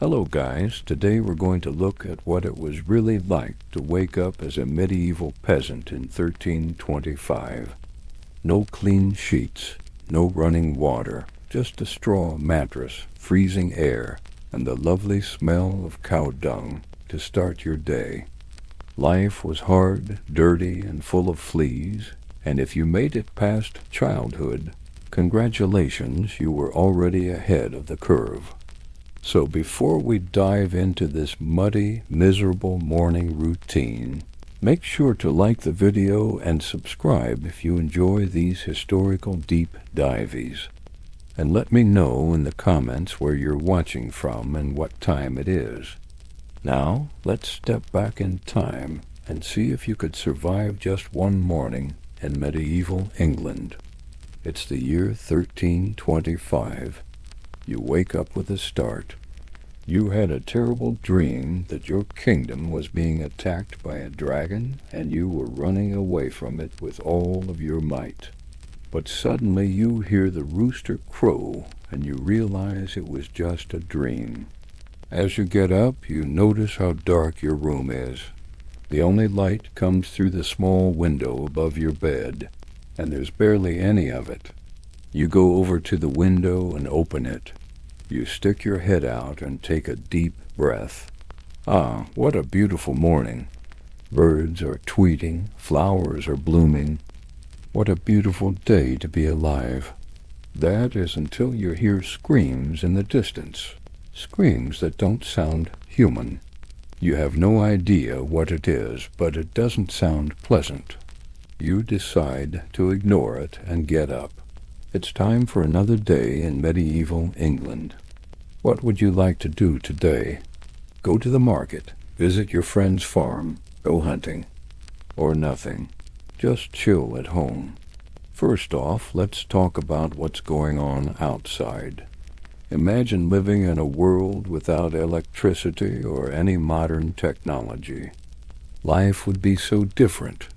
Hello guys, today we're going to look at what it was really like to wake up as a medieval peasant in 1325. No clean sheets, no running water, just a straw mattress, freezing air, and the lovely smell of cow dung to start your day. Life was hard, dirty, and full of fleas, and if you made it past childhood, congratulations, you were already ahead of the curve. So before we dive into this muddy, miserable morning routine, make sure to like the video and subscribe if you enjoy these historical deep dives. And let me know in the comments where you're watching from and what time it is. Now, let's step back in time and see if you could survive just one morning in medieval England. It's the year 1325. You wake up with a start. You had a terrible dream that your kingdom was being attacked by a dragon and you were running away from it with all of your might. But suddenly you hear the rooster crow and you realize it was just a dream. As you get up, you notice how dark your room is. The only light comes through the small window above your bed, and there's barely any of it. You go over to the window and open it. You stick your head out and take a deep breath. Ah, what a beautiful morning. Birds are tweeting, flowers are blooming. What a beautiful day to be alive. That is until you hear screams in the distance. Screams that don't sound human. You have no idea what it is, but it doesn't sound pleasant. You decide to ignore it and get up. It's time for another day in medieval England. What would you like to do today? Go to the market, visit your friend's farm, go hunting, or nothing. Just chill at home. First off, let's talk about what's going on outside. Imagine living in a world without electricity or any modern technology. Life would be so different.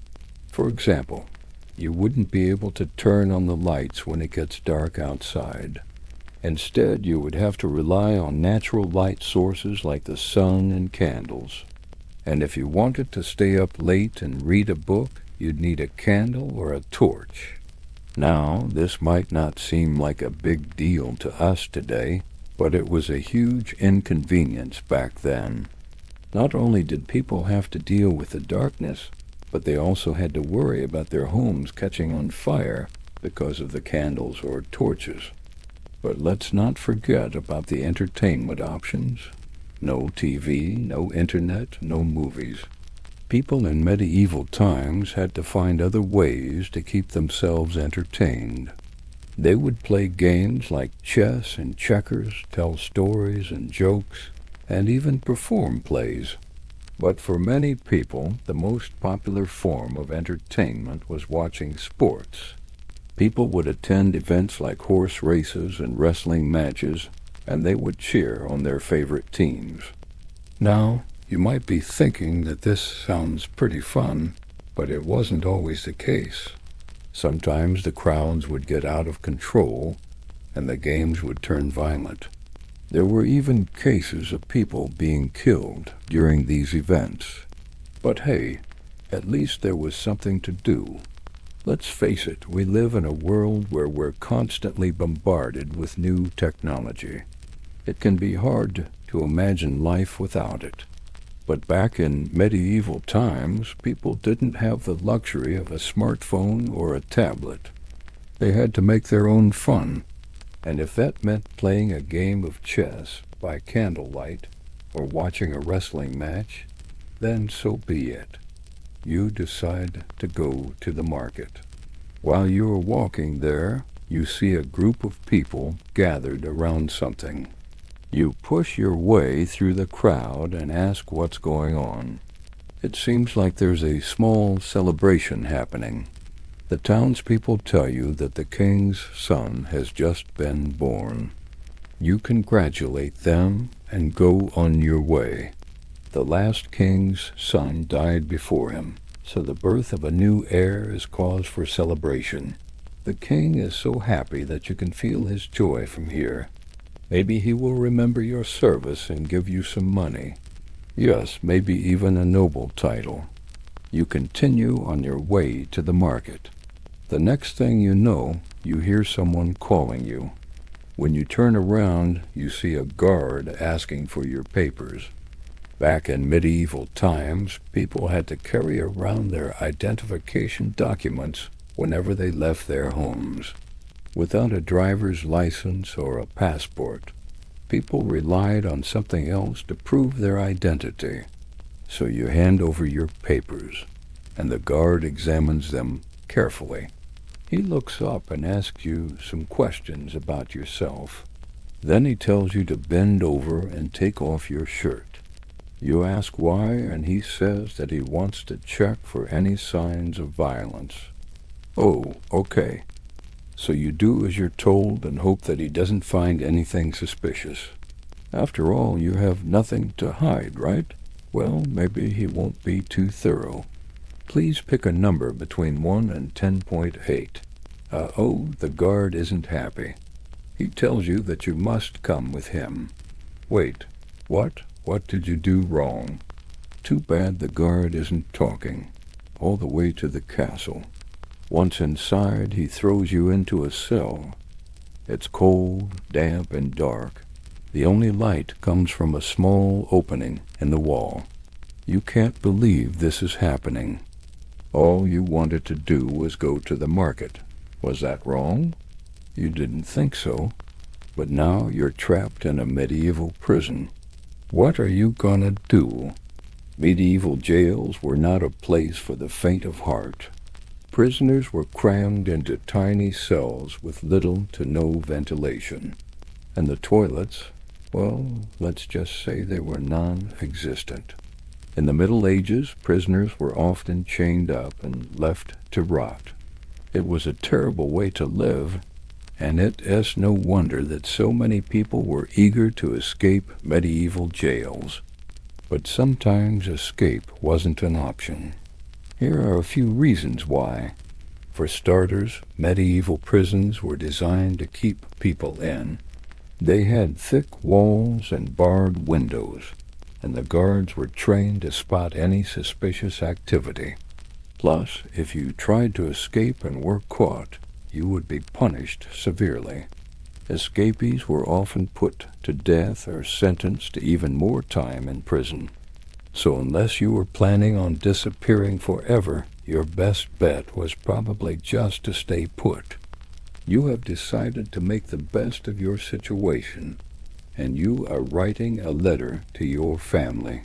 For example, you wouldn't be able to turn on the lights when it gets dark outside. Instead, you would have to rely on natural light sources like the sun and candles. And if you wanted to stay up late and read a book, you'd need a candle or a torch. Now, this might not seem like a big deal to us today, but it was a huge inconvenience back then. Not only did people have to deal with the darkness, but they also had to worry about their homes catching on fire because of the candles or torches. But let's not forget about the entertainment options. No TV, no internet, no movies. People in medieval times had to find other ways to keep themselves entertained. They would play games like chess and checkers, tell stories and jokes, and even perform plays. But for many people, the most popular form of entertainment was watching sports. People would attend events like horse races and wrestling matches, and they would cheer on their favorite teams. Now, you might be thinking that this sounds pretty fun, but it wasn't always the case. Sometimes the crowds would get out of control, and the games would turn violent. There were even cases of people being killed during these events. But hey, at least there was something to do. Let's face it, we live in a world where we're constantly bombarded with new technology. It can be hard to imagine life without it. But back in medieval times, people didn't have the luxury of a smartphone or a tablet. They had to make their own fun. And if that meant playing a game of chess by candlelight or watching a wrestling match, then so be it. You decide to go to the market. While you are walking there, you see a group of people gathered around something. You push your way through the crowd and ask what's going on. It seems like there's a small celebration happening. The townspeople tell you that the king's son has just been born. You congratulate them and go on your way. The last king's son died before him, so the birth of a new heir is cause for celebration. The king is so happy that you can feel his joy from here. Maybe he will remember your service and give you some money. Yes, maybe even a noble title. You continue on your way to the market. The next thing you know, you hear someone calling you. When you turn around, you see a guard asking for your papers. Back in medieval times, people had to carry around their identification documents whenever they left their homes. Without a driver's license or a passport, people relied on something else to prove their identity. So you hand over your papers, and the guard examines them carefully. He looks up and asks you some questions about yourself. Then he tells you to bend over and take off your shirt. You ask why, and he says that he wants to check for any signs of violence. Oh, okay. So you do as you're told and hope that he doesn't find anything suspicious. After all, you have nothing to hide, right? Well, maybe he won't be too thorough. Please pick a number between 1 and 10.8. Oh, the guard isn't happy. He tells you that you must come with him. Wait, what? What did you do wrong? Too bad the guard isn't talking. All the way to the castle. Once inside, he throws you into a cell. It's cold, damp, and dark. The only light comes from a small opening in the wall. You can't believe this is happening. All you wanted to do was go to the market. Was that wrong? You didn't think so. But now you're trapped in a medieval prison. What are you gonna do? Medieval jails were not a place for the faint of heart. Prisoners were crammed into tiny cells with little to no ventilation. And the toilets, well, let's just say they were non-existent. In the Middle Ages, prisoners were often chained up and left to rot. It was a terrible way to live, and it is no wonder that so many people were eager to escape medieval jails. But sometimes escape wasn't an option. Here are a few reasons why. For starters, medieval prisons were designed to keep people in. They had thick walls and barred windows, and the guards were trained to spot any suspicious activity. Plus, if you tried to escape and were caught, you would be punished severely. Escapees were often put to death or sentenced to even more time in prison. So unless you were planning on disappearing forever, your best bet was probably just to stay put. You have decided to make the best of your situation, and you are writing a letter to your family.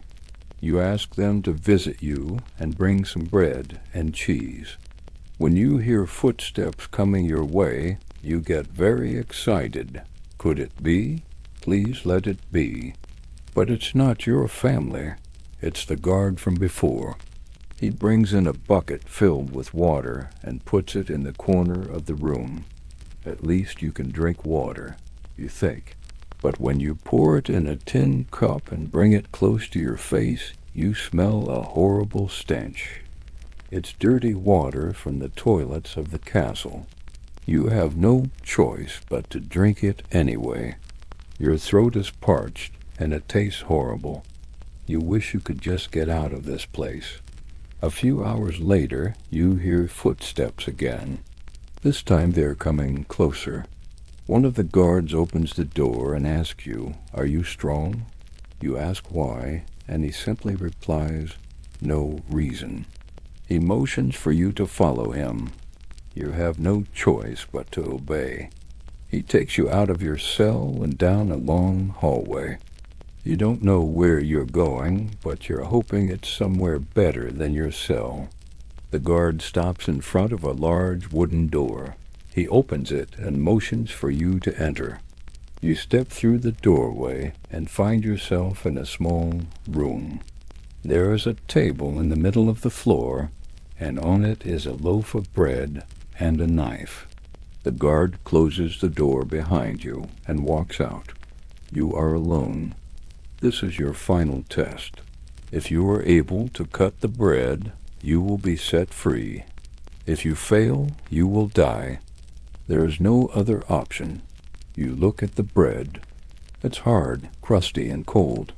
You ask them to visit you and bring some bread and cheese. When you hear footsteps coming your way, you get very excited. Could it be? Please let it be. But it's not your family. It's the guard from before. He brings in a bucket filled with water and puts it in the corner of the room. At least you can drink water, you think. But when you pour it in a tin cup and bring it close to your face, you smell a horrible stench. It's dirty water from the toilets of the castle. You have no choice but to drink it anyway. Your throat is parched and it tastes horrible. You wish you could just get out of this place. A few hours later, you hear footsteps again. This time they're coming closer. One of the guards opens the door and asks you, "Are you strong?" You ask why, and he simply replies, "No reason." He motions for you to follow him. You have no choice but to obey. He takes you out of your cell and down a long hallway. You don't know where you're going, but you're hoping it's somewhere better than your cell. The guard stops in front of a large wooden door. He opens it and motions for you to enter. You step through the doorway and find yourself in a small room. There is a table in the middle of the floor, and on it is a loaf of bread and a knife. The guard closes the door behind you and walks out. You are alone. This is your final test. If you are able to cut the bread, you will be set free. If you fail, you will die. There is no other option. You look at the bread. It's hard, crusty, and cold.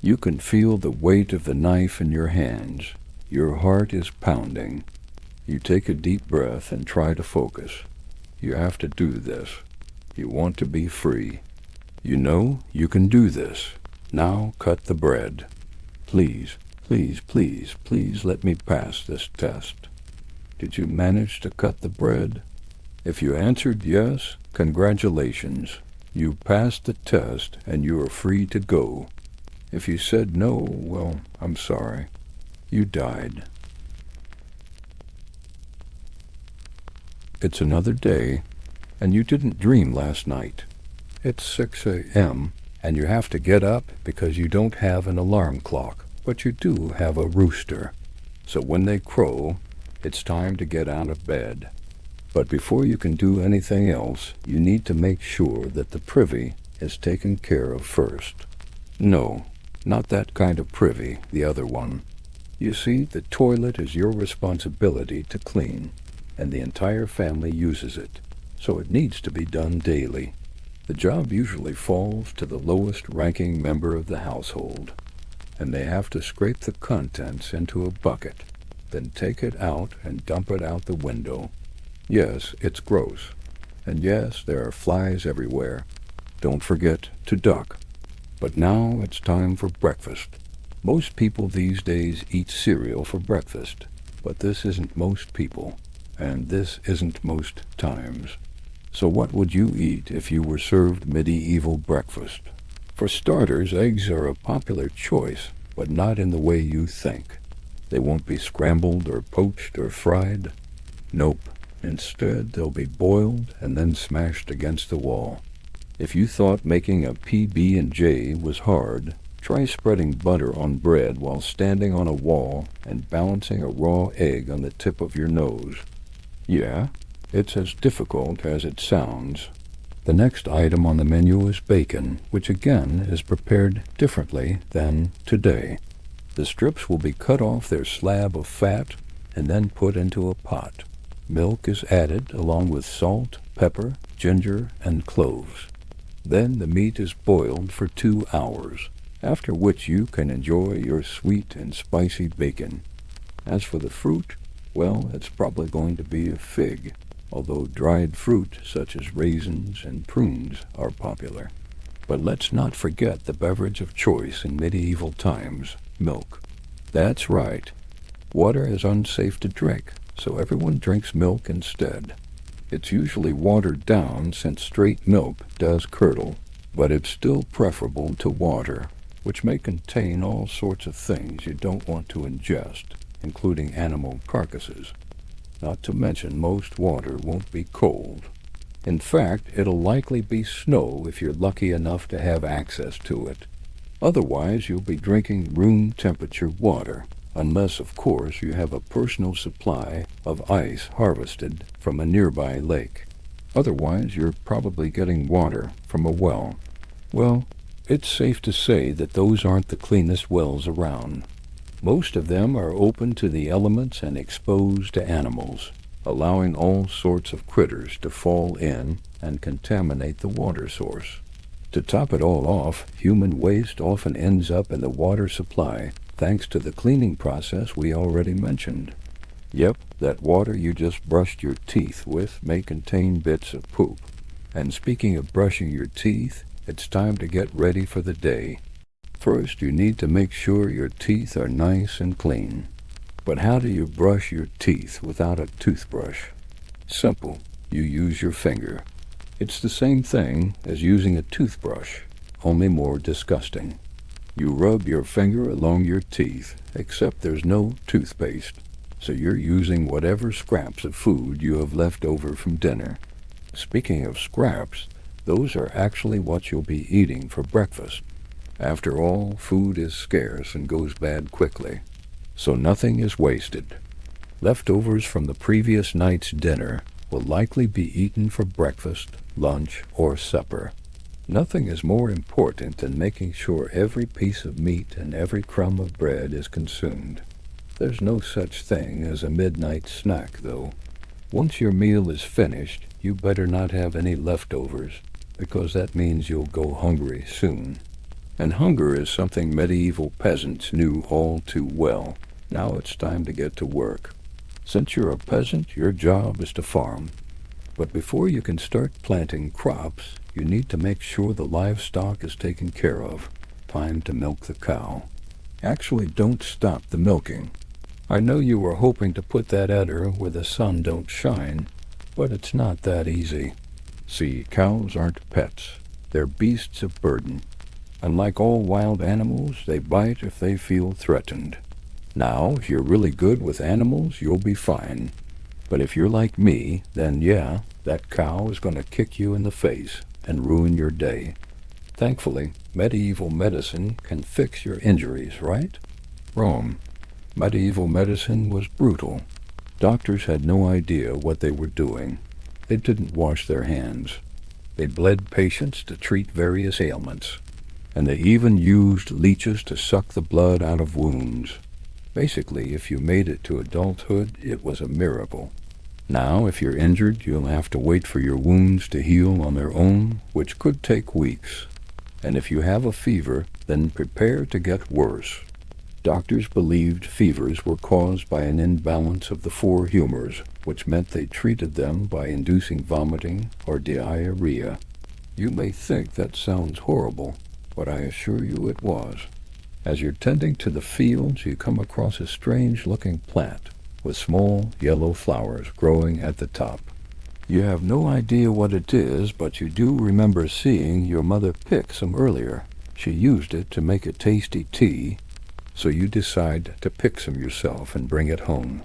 You can feel the weight of the knife in your hands. Your heart is pounding. You take a deep breath and try to focus. You have to do this. You want to be free. You know you can do this. Now cut the bread. Please, please, please, please let me pass this test. Did you manage to cut the bread? If you answered yes, congratulations. You passed the test and you are free to go. If you said no, well, I'm sorry. You died. It's another day, and you didn't dream last night. It's 6 a.m., and you have to get up because you don't have an alarm clock, but you do have a rooster. So when they crow, it's time to get out of bed. But before you can do anything else, you need to make sure that the privy is taken care of first. No, not that kind of privy, the other one. You see, the toilet is your responsibility to clean, and the entire family uses it, so it needs to be done daily. The job usually falls to the lowest ranking member of the household, and they have to scrape the contents into a bucket, then take it out and dump it out the window. Yes, it's gross, and yes, there are flies everywhere. Don't forget to duck. But now it's time for breakfast. Most people these days eat cereal for breakfast, but this isn't most people, and this isn't most times. So what would you eat if you were served medieval breakfast? For starters, eggs are a popular choice, but not in the way you think. They won't be scrambled or poached or fried. Nope. Instead, they'll be boiled and then smashed against the wall. If you thought making a PB&J was hard, try spreading butter on bread while standing on a wall and balancing a raw egg on the tip of your nose. Yeah, it's as difficult as it sounds. The next item on the menu is bacon, which again is prepared differently than today. The strips will be cut off their slab of fat and then put into a pot. Milk is added along with salt, pepper, ginger, and cloves. Then the meat is boiled for 2 hours, after which you can enjoy your sweet and spicy bacon. As for the fruit, well, it's probably going to be a fig, although dried fruit such as raisins and prunes are popular. But let's not forget the beverage of choice in medieval times, milk. That's right. Water is unsafe to drink, so everyone drinks milk instead. It's usually watered down since straight milk does curdle, but it's still preferable to water, which may contain all sorts of things you don't want to ingest, including animal carcasses. Not to mention most water won't be cold. In fact, it'll likely be snow if you're lucky enough to have access to it. Otherwise, you'll be drinking room temperature water, unless, of course, you have a personal supply of ice harvested from a nearby lake. Otherwise, you're probably getting water from a well. Well, it's safe to say that those aren't the cleanest wells around. Most of them are open to the elements and exposed to animals, allowing all sorts of critters to fall in and contaminate the water source. To top it all off, human waste often ends up in the water supply, thanks to the cleaning process we already mentioned. Yep, that water you just brushed your teeth with may contain bits of poop. And speaking of brushing your teeth, it's time to get ready for the day. First, you need to make sure your teeth are nice and clean. But how do you brush your teeth without a toothbrush? Simple. You use your finger. It's the same thing as using a toothbrush, only more disgusting. You rub your finger along your teeth, except there's no toothpaste, so you're using whatever scraps of food you have left over from dinner. Speaking of scraps, those are actually what you'll be eating for breakfast. After all, food is scarce and goes bad quickly, so nothing is wasted. Leftovers from the previous night's dinner will likely be eaten for breakfast, lunch, or supper. Nothing is more important than making sure every piece of meat and every crumb of bread is consumed. There's no such thing as a midnight snack, though. Once your meal is finished, you better not have any leftovers. because that means you'll go hungry soon. And hunger is something medieval peasants knew all too well. Now it's time to get to work. Since you're a peasant, your job is to farm. But before you can start planting crops, you need to make sure the livestock is taken care of. Time to milk the cow. Actually, don't stop the milking. I know you were hoping to put that udder where the sun don't shine, but it's not that easy. See, cows aren't pets. They're beasts of burden. And like all wild animals, they bite if they feel threatened. Now, if you're really good with animals, you'll be fine. But if you're like me, then yeah, that cow is going to kick you in the face and ruin your day. Thankfully, medieval medicine can fix your injuries, right? Wrong. Medieval medicine was brutal. Doctors had no idea what they were doing. They didn't wash their hands. They bled patients to treat various ailments. And they even used leeches to suck the blood out of wounds. Basically, if you made it to adulthood, it was a miracle. Now, if you're injured, you'll have to wait for your wounds to heal on their own, which could take weeks. And if you have a fever, then prepare to get worse. Doctors believed fevers were caused by an imbalance of the four humors, which meant they treated them by inducing vomiting or diarrhea. You may think that sounds horrible, but I assure you it was. As you're tending to the fields, you come across a strange-looking plant with small yellow flowers growing at the top. You have no idea what it is, but you do remember seeing your mother pick some earlier. She used it to make a tasty tea, so you decide to pick some yourself and bring it home.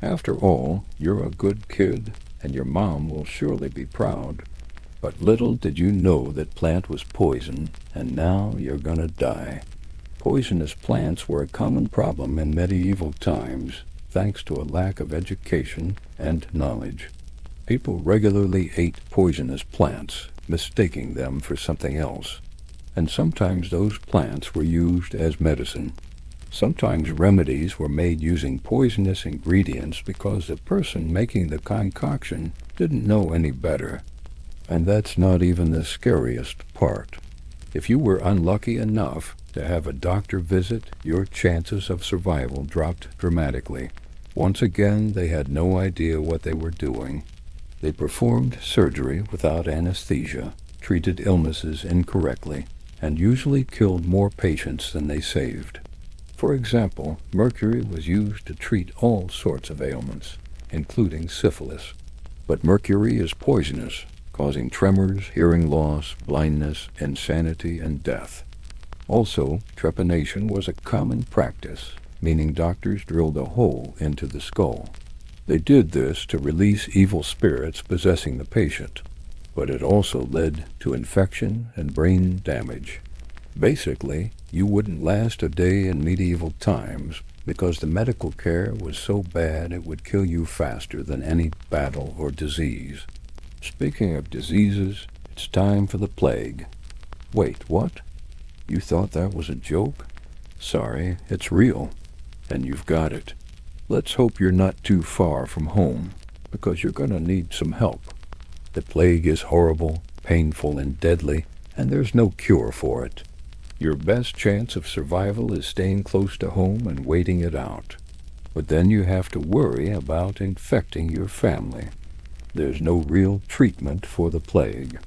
After all, you're a good kid, and your mom will surely be proud. But little did you know that plant was poison, and now you're gonna die. Poisonous plants were a common problem in medieval times, thanks to a lack of education and knowledge. People regularly ate poisonous plants, mistaking them for something else. And sometimes those plants were used as medicine. Sometimes remedies were made using poisonous ingredients because the person making the concoction didn't know any better. And that's not even the scariest part. If you were unlucky enough to have a doctor visit, your chances of survival dropped dramatically. Once again, they had no idea what they were doing. They performed surgery without anesthesia, treated illnesses incorrectly, and usually killed more patients than they saved. For example, mercury was used to treat all sorts of ailments, including syphilis. But mercury is poisonous, causing tremors, hearing loss, blindness, insanity, and death. Also, trepanation was a common practice, meaning doctors drilled a hole into the skull. They did this to release evil spirits possessing the patient, but it also led to infection and brain damage. Basically, you wouldn't last a day in medieval times because the medical care was so bad it would kill you faster than any battle or disease. Speaking of diseases, it's time for the plague. Wait, what? You thought that was a joke? Sorry, it's real. And you've got it. Let's hope you're not too far from home, because you're gonna need some help. The plague is horrible, painful, and deadly, and there's no cure for it. Your best chance of survival is staying close to home and waiting it out. But then you have to worry about infecting your family. There's no real treatment for the plague,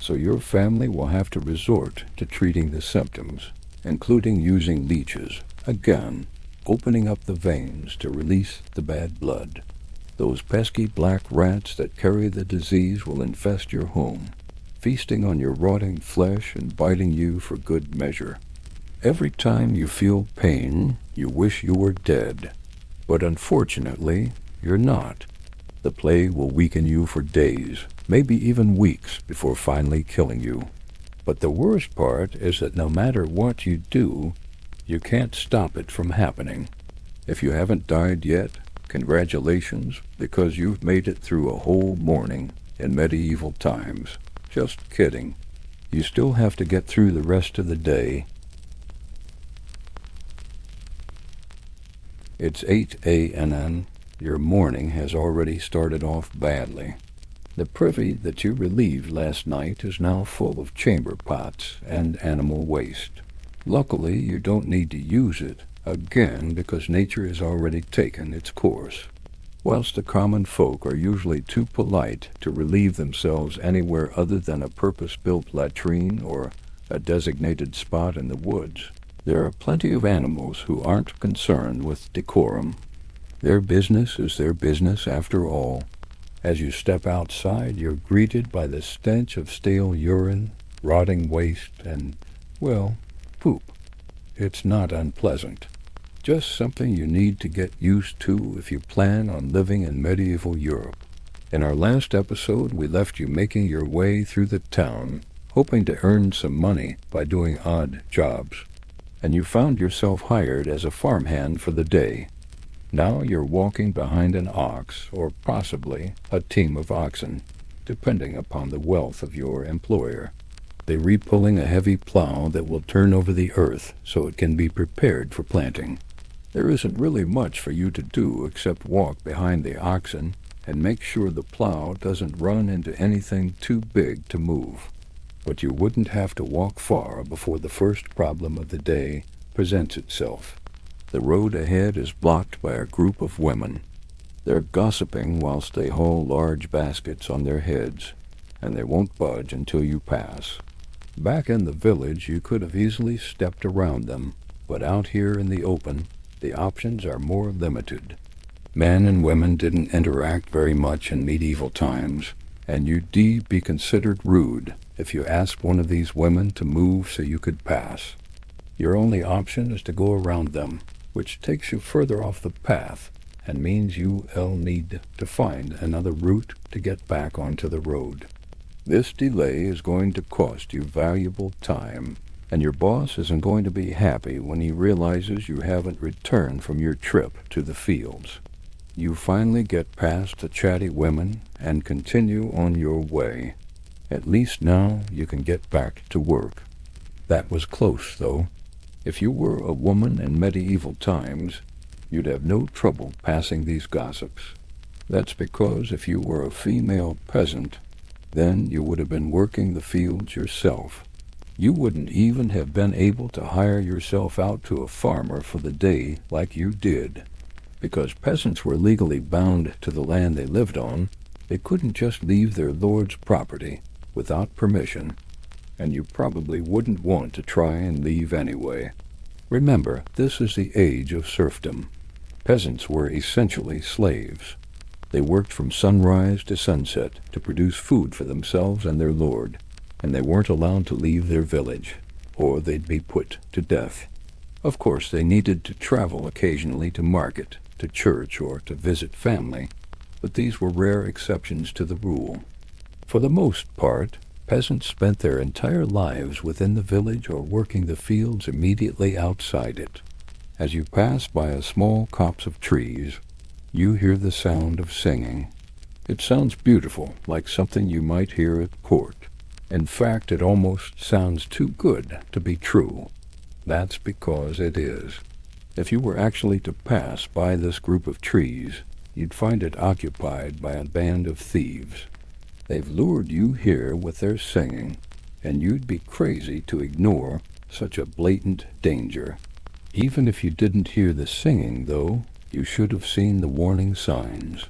so your family will have to resort to treating the symptoms, including using leeches, again, opening up the veins to release the bad blood. Those pesky black rats that carry the disease will infest your home, feasting on your rotting flesh and biting you for good measure. Every time you feel pain, you wish you were dead. But unfortunately, you're not. The plague will weaken you for days, maybe even weeks, before finally killing you. But the worst part is that no matter what you do, you can't stop it from happening. If you haven't died yet, congratulations, because you've made it through a whole morning in medieval times. Just kidding. You still have to get through the rest of the day. It's 8 a.m. Your morning has already started off badly. The privy that you relieved last night is now full of chamber pots and animal waste. Luckily, you don't need to use it again because nature has already taken its course. Whilst the common folk are usually too polite to relieve themselves anywhere other than a purpose-built latrine or a designated spot in the woods, there are plenty of animals who aren't concerned with decorum. Their business is their business after all. As you step outside, you're greeted by the stench of stale urine, rotting waste, and, well, poop. It's not unpleasant. Just something you need to get used to if you plan on living in medieval Europe. In our last episode, we left you making your way through the town, hoping to earn some money by doing odd jobs. And you found yourself hired as a farmhand for the day. Now you're walking behind an ox, or possibly a team of oxen, depending upon the wealth of your employer. They're repulling a heavy plow that will turn over the earth so it can be prepared for planting. There isn't really much for you to do except walk behind the oxen and make sure the plow doesn't run into anything too big to move. But you wouldn't have to walk far before the first problem of the day presents itself. The road ahead is blocked by a group of women. They're gossiping whilst they haul large baskets on their heads, and they won't budge until you pass. Back in the village, you could have easily stepped around them, but out here in the open, the options are more limited. Men and women didn't interact very much in medieval times, and you'd be considered rude if you asked one of these women to move so you could pass. Your only option is to go around them, which takes you further off the path and means you'll need to find another route to get back onto the road. This delay is going to cost you valuable time, and your boss isn't going to be happy when he realizes you haven't returned from your trip to the fields. You finally get past the chatty women and continue on your way. At least now you can get back to work. That was close, though. If you were a woman in medieval times, you'd have no trouble passing these gossips. That's because if you were a female peasant, then you would have been working the fields yourself. You wouldn't even have been able to hire yourself out to a farmer for the day like you did. Because peasants were legally bound to the land they lived on, they couldn't just leave their lord's property without permission, and you probably wouldn't want to try and leave anyway. Remember, this is the age of serfdom. Peasants were essentially slaves. They worked from sunrise to sunset to produce food for themselves and their lord, and they weren't allowed to leave their village, or they'd be put to death. Of course, they needed to travel occasionally to market, to church, or to visit family, but these were rare exceptions to the rule. For the most part, peasants spent their entire lives within the village or working the fields immediately outside it. As you pass by a small copse of trees, you hear the sound of singing. It sounds beautiful, like something you might hear at court. In fact, it almost sounds too good to be true. That's because it is. If you were actually to pass by this group of trees, you'd find it occupied by a band of thieves. They've lured you here with their singing, and you'd be crazy to ignore such a blatant danger. Even if you didn't hear the singing, though, you should have seen the warning signs.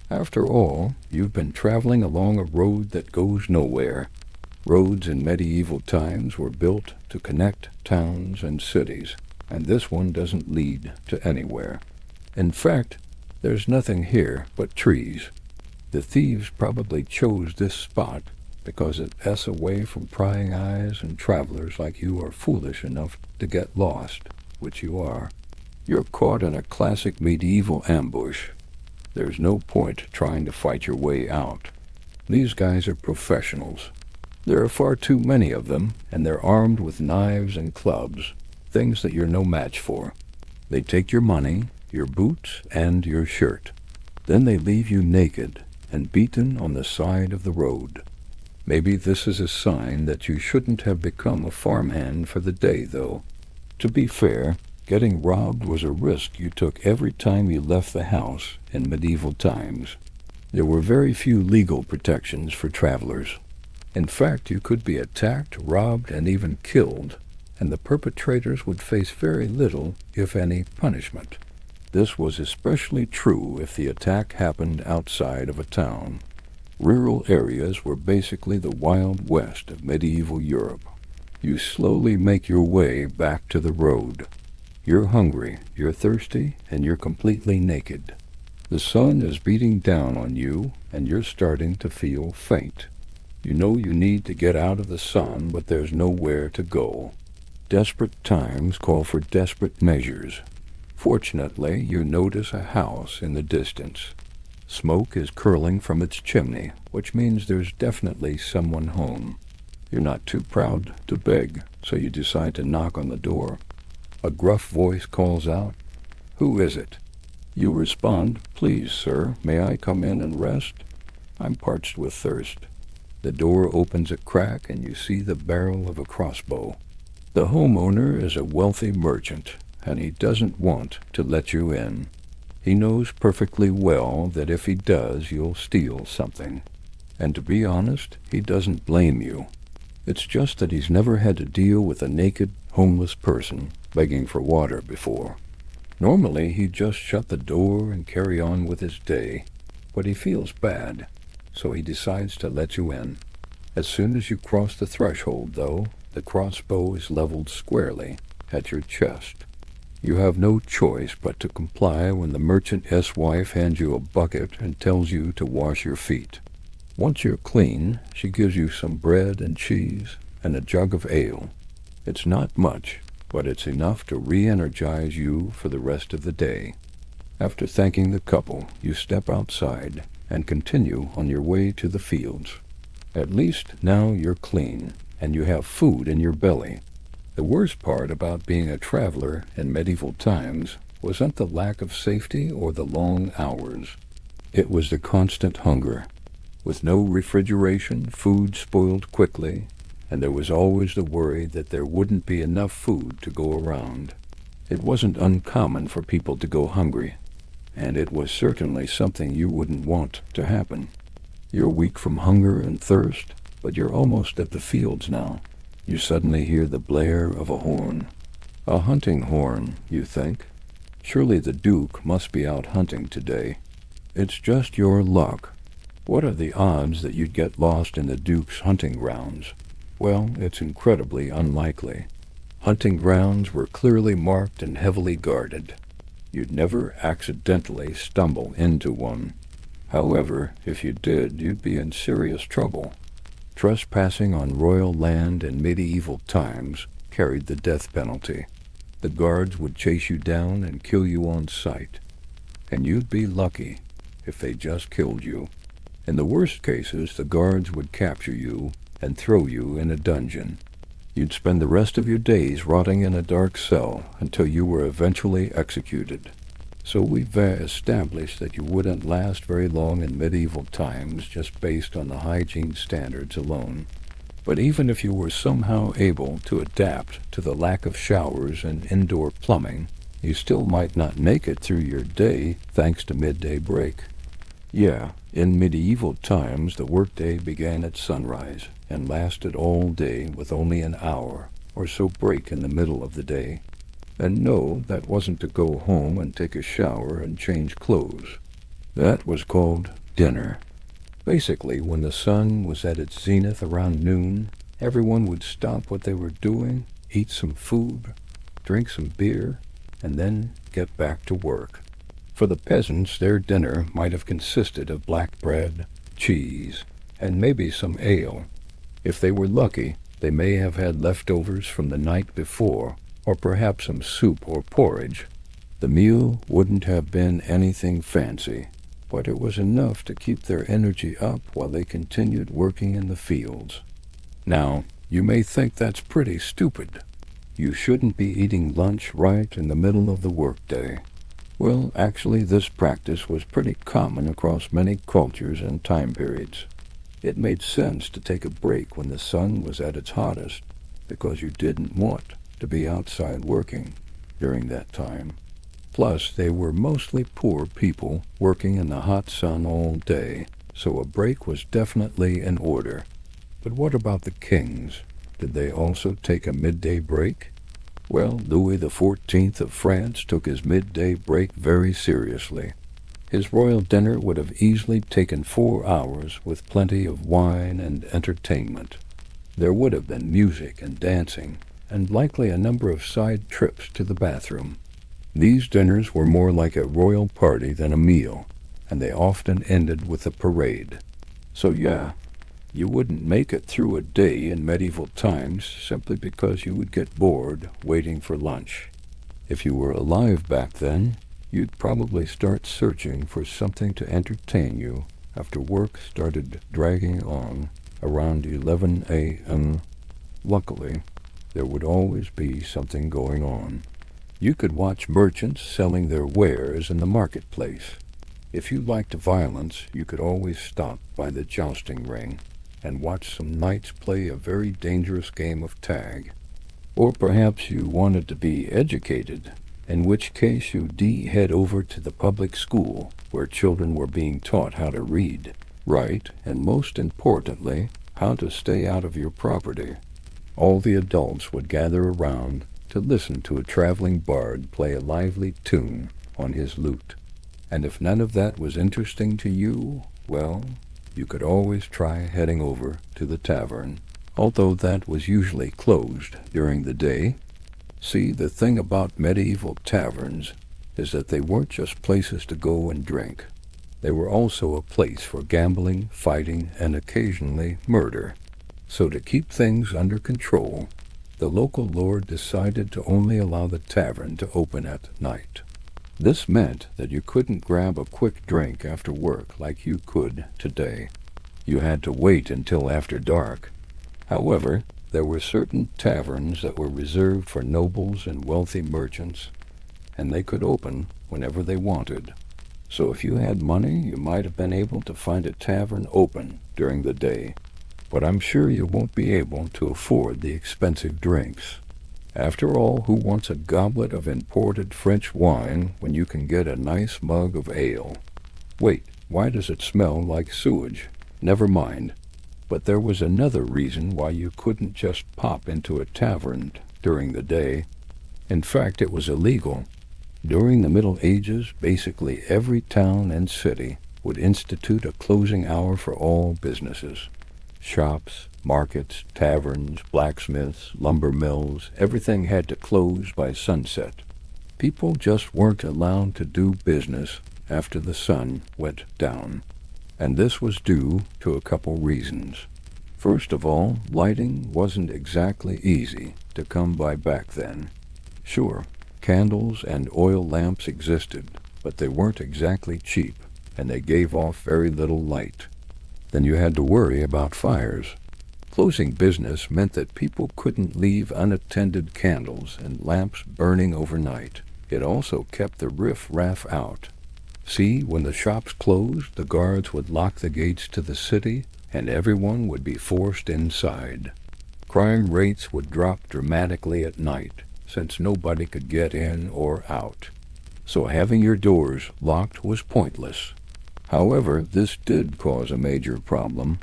After all, you've been traveling along a road that goes nowhere. Roads in medieval times were built to connect towns and cities, and this one doesn't lead to anywhere. In fact, there's nothing here but trees. The thieves probably chose this spot because it's away from prying eyes, and travelers like you are foolish enough to get lost, which you are. You're caught in a classic medieval ambush. There's no point trying to fight your way out. These guys are professionals. There are far too many of them, and they're armed with knives and clubs, things that you're no match for. They take your money, your boots, and your shirt. Then they leave you naked and beaten on the side of the road. Maybe this is a sign that you shouldn't have become a farmhand for the day, though. To be fair, getting robbed was a risk you took every time you left the house in medieval times. There were very few legal protections for travelers. In fact, you could be attacked, robbed, and even killed, and the perpetrators would face very little, if any, punishment. This was especially true if the attack happened outside of a town. Rural areas were basically the Wild West of medieval Europe. You slowly make your way back to the road. You're hungry, you're thirsty, and you're completely naked. The sun is beating down on you, and you're starting to feel faint. You know you need to get out of the sun, but there's nowhere to go. Desperate times call for desperate measures. Fortunately, you notice a house in the distance. Smoke is curling from its chimney, which means there's definitely someone home. You're not too proud to beg, so you decide to knock on the door. A gruff voice calls out, "Who is it?" You respond, "Please, sir, may I come in and rest? I'm parched with thirst." The door opens a crack and you see the barrel of a crossbow. The homeowner is a wealthy merchant, and he doesn't want to let you in. He knows perfectly well that if he does, you'll steal something. And to be honest, he doesn't blame you. It's just that he's never had to deal with a naked, homeless person begging for water before. Normally, he'd just shut the door and carry on with his day, but he feels bad, so he decides to let you in. As soon as you cross the threshold, though, the crossbow is leveled squarely at your chest. You have no choice but to comply when the merchant's wife hands you a bucket and tells you to wash your feet. Once you're clean, she gives you some bread and cheese and a jug of ale. It's not much, but it's enough to re-energize you for the rest of the day. After thanking the couple, you step outside and continue on your way to the fields. At least now you're clean, and you have food in your belly. The worst part about being a traveler in medieval times wasn't the lack of safety or the long hours. It was the constant hunger. With no refrigeration, food spoiled quickly, and there was always the worry that there wouldn't be enough food to go around. It wasn't uncommon for people to go hungry, and it was certainly something you wouldn't want to happen. You're weak from hunger and thirst, but you're almost at the fields now. You suddenly hear the blare of a horn. A hunting horn, you think. Surely the Duke must be out hunting today. It's just your luck. What are the odds that you'd get lost in the Duke's hunting grounds? Well, it's incredibly unlikely. Hunting grounds were clearly marked and heavily guarded. You'd never accidentally stumble into one. However, if you did, you'd be in serious trouble. Trespassing on royal land in medieval times carried the death penalty. The guards would chase you down and kill you on sight. And you'd be lucky if they just killed you. In the worst cases, the guards would capture you and throw you in a dungeon. You'd spend the rest of your days rotting in a dark cell until you were eventually executed. So we've established that you wouldn't last very long in medieval times just based on the hygiene standards alone. But even if you were somehow able to adapt to the lack of showers and indoor plumbing, you still might not make it through your day thanks to midday break. Yeah, in medieval times the workday began at sunrise and lasted all day with only an hour or so break in the middle of the day. And no, that wasn't to go home and take a shower and change clothes. That was called dinner. Basically, when the sun was at its zenith around noon, everyone would stop what they were doing, eat some food, drink some beer, and then get back to work. For the peasants, their dinner might have consisted of black bread, cheese, and maybe some ale. If they were lucky, they may have had leftovers from the night before, or perhaps some soup or porridge. The meal wouldn't have been anything fancy, but it was enough to keep their energy up while they continued working in the fields. Now, you may think that's pretty stupid. You shouldn't be eating lunch right in the middle of the workday. Well, actually, this practice was pretty common across many cultures and time periods. It made sense to take a break when the sun was at its hottest, because you didn't want to be outside working during that time. Plus, they were mostly poor people working in the hot sun all day, so a break was definitely in order. But what about the kings? Did they also take a midday break? Well, Louis XIV of France took his midday break very seriously. His royal dinner would have easily taken 4 hours with plenty of wine and entertainment. There would have been music and dancing, and likely a number of side trips to the bathroom. These dinners were more like a royal party than a meal, and they often ended with a parade. So yeah, you wouldn't make it through a day in medieval times simply because you would get bored waiting for lunch. If you were alive back then, you'd probably start searching for something to entertain you after work started dragging on around 11 a.m. Luckily, there would always be something going on. You could watch merchants selling their wares in the marketplace. If you liked violence, you could always stop by the jousting ring and watch some knights play a very dangerous game of tag. Or perhaps you wanted to be educated, in which case you'd head over to the public school where children were being taught how to read, write, and most importantly, how to stay out of your property. All the adults would gather around to listen to a traveling bard play a lively tune on his lute. And if none of that was interesting to you, well, you could always try heading over to the tavern, although that was usually closed during the day. See, the thing about medieval taverns is that they weren't just places to go and drink. They were also a place for gambling, fighting, and occasionally murder. So to keep things under control, the local lord decided to only allow the tavern to open at night. This meant that you couldn't grab a quick drink after work like you could today. You had to wait until after dark. However, there were certain taverns that were reserved for nobles and wealthy merchants, and they could open whenever they wanted. So if you had money, you might have been able to find a tavern open during the day. But I'm sure you won't be able to afford the expensive drinks. After all, who wants a goblet of imported French wine when you can get a nice mug of ale? Wait, why does it smell like sewage? Never mind. But there was another reason why you couldn't just pop into a tavern during the day. In fact, it was illegal. During the Middle Ages, basically every town and city would institute a closing hour for all businesses. Shops, markets, taverns, blacksmiths, lumber mills, everything had to close by sunset. People just weren't allowed to do business after the sun went down. And this was due to a couple reasons. First of all, lighting wasn't exactly easy to come by back then. Sure, candles and oil lamps existed, but they weren't exactly cheap, and they gave off very little light. Then you had to worry about fires. Closing business meant that people couldn't leave unattended candles and lamps burning overnight. It also kept the riff-raff out. See, when the shops closed, the guards would lock the gates to the city, and everyone would be forced inside. Crime rates would drop dramatically at night, since nobody could get in or out. So having your doors locked was pointless. However, this did cause a major problem.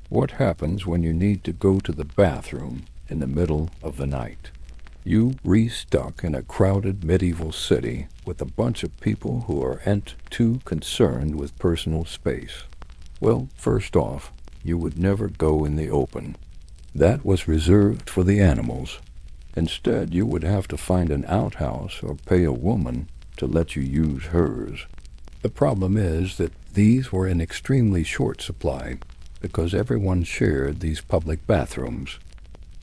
What happens when you need to go to the bathroom in the middle of the night? You re-stuck in a crowded medieval city with a bunch of people who aren't too concerned with personal space. Well, first off, you would never go in the open. That was reserved for the animals. Instead, you would have to find an outhouse or pay a woman to let you use hers. The problem is that these were in extremely short supply because everyone shared these public bathrooms.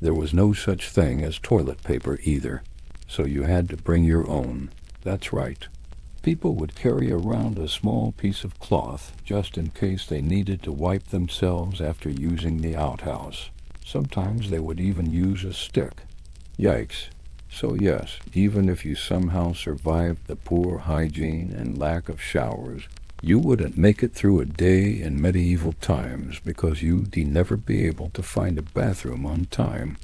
There was no such thing as toilet paper either, so you had to bring your own. That's right. People would carry around a small piece of cloth just in case they needed to wipe themselves after using the outhouse. Sometimes they would even use a stick. Yikes. So yes, even if you somehow survived the poor hygiene and lack of showers, you wouldn't make it through a day in medieval times because you'd never be able to find a bathroom on time.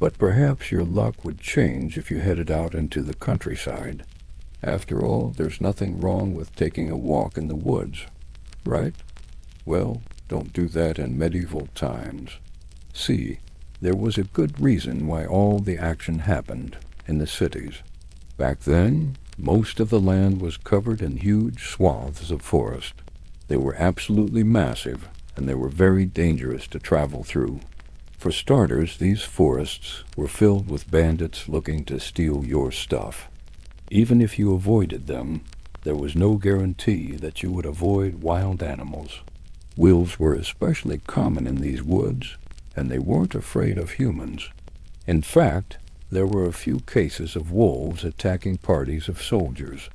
But perhaps your luck would change if you headed out into the countryside. After all, there's nothing wrong with taking a walk in the woods, right? Well, don't do that in medieval times. See, there was a good reason why all the action happened in the cities. Back then, most of the land was covered in huge swaths of forest. They were absolutely massive, and they were very dangerous to travel through. For starters, these forests were filled with bandits looking to steal your stuff. Even if you avoided them, there was no guarantee that you would avoid wild animals. Wolves were especially common in these woods, and they weren't afraid of humans. In fact, there were a few cases of wolves attacking parties of soldiers.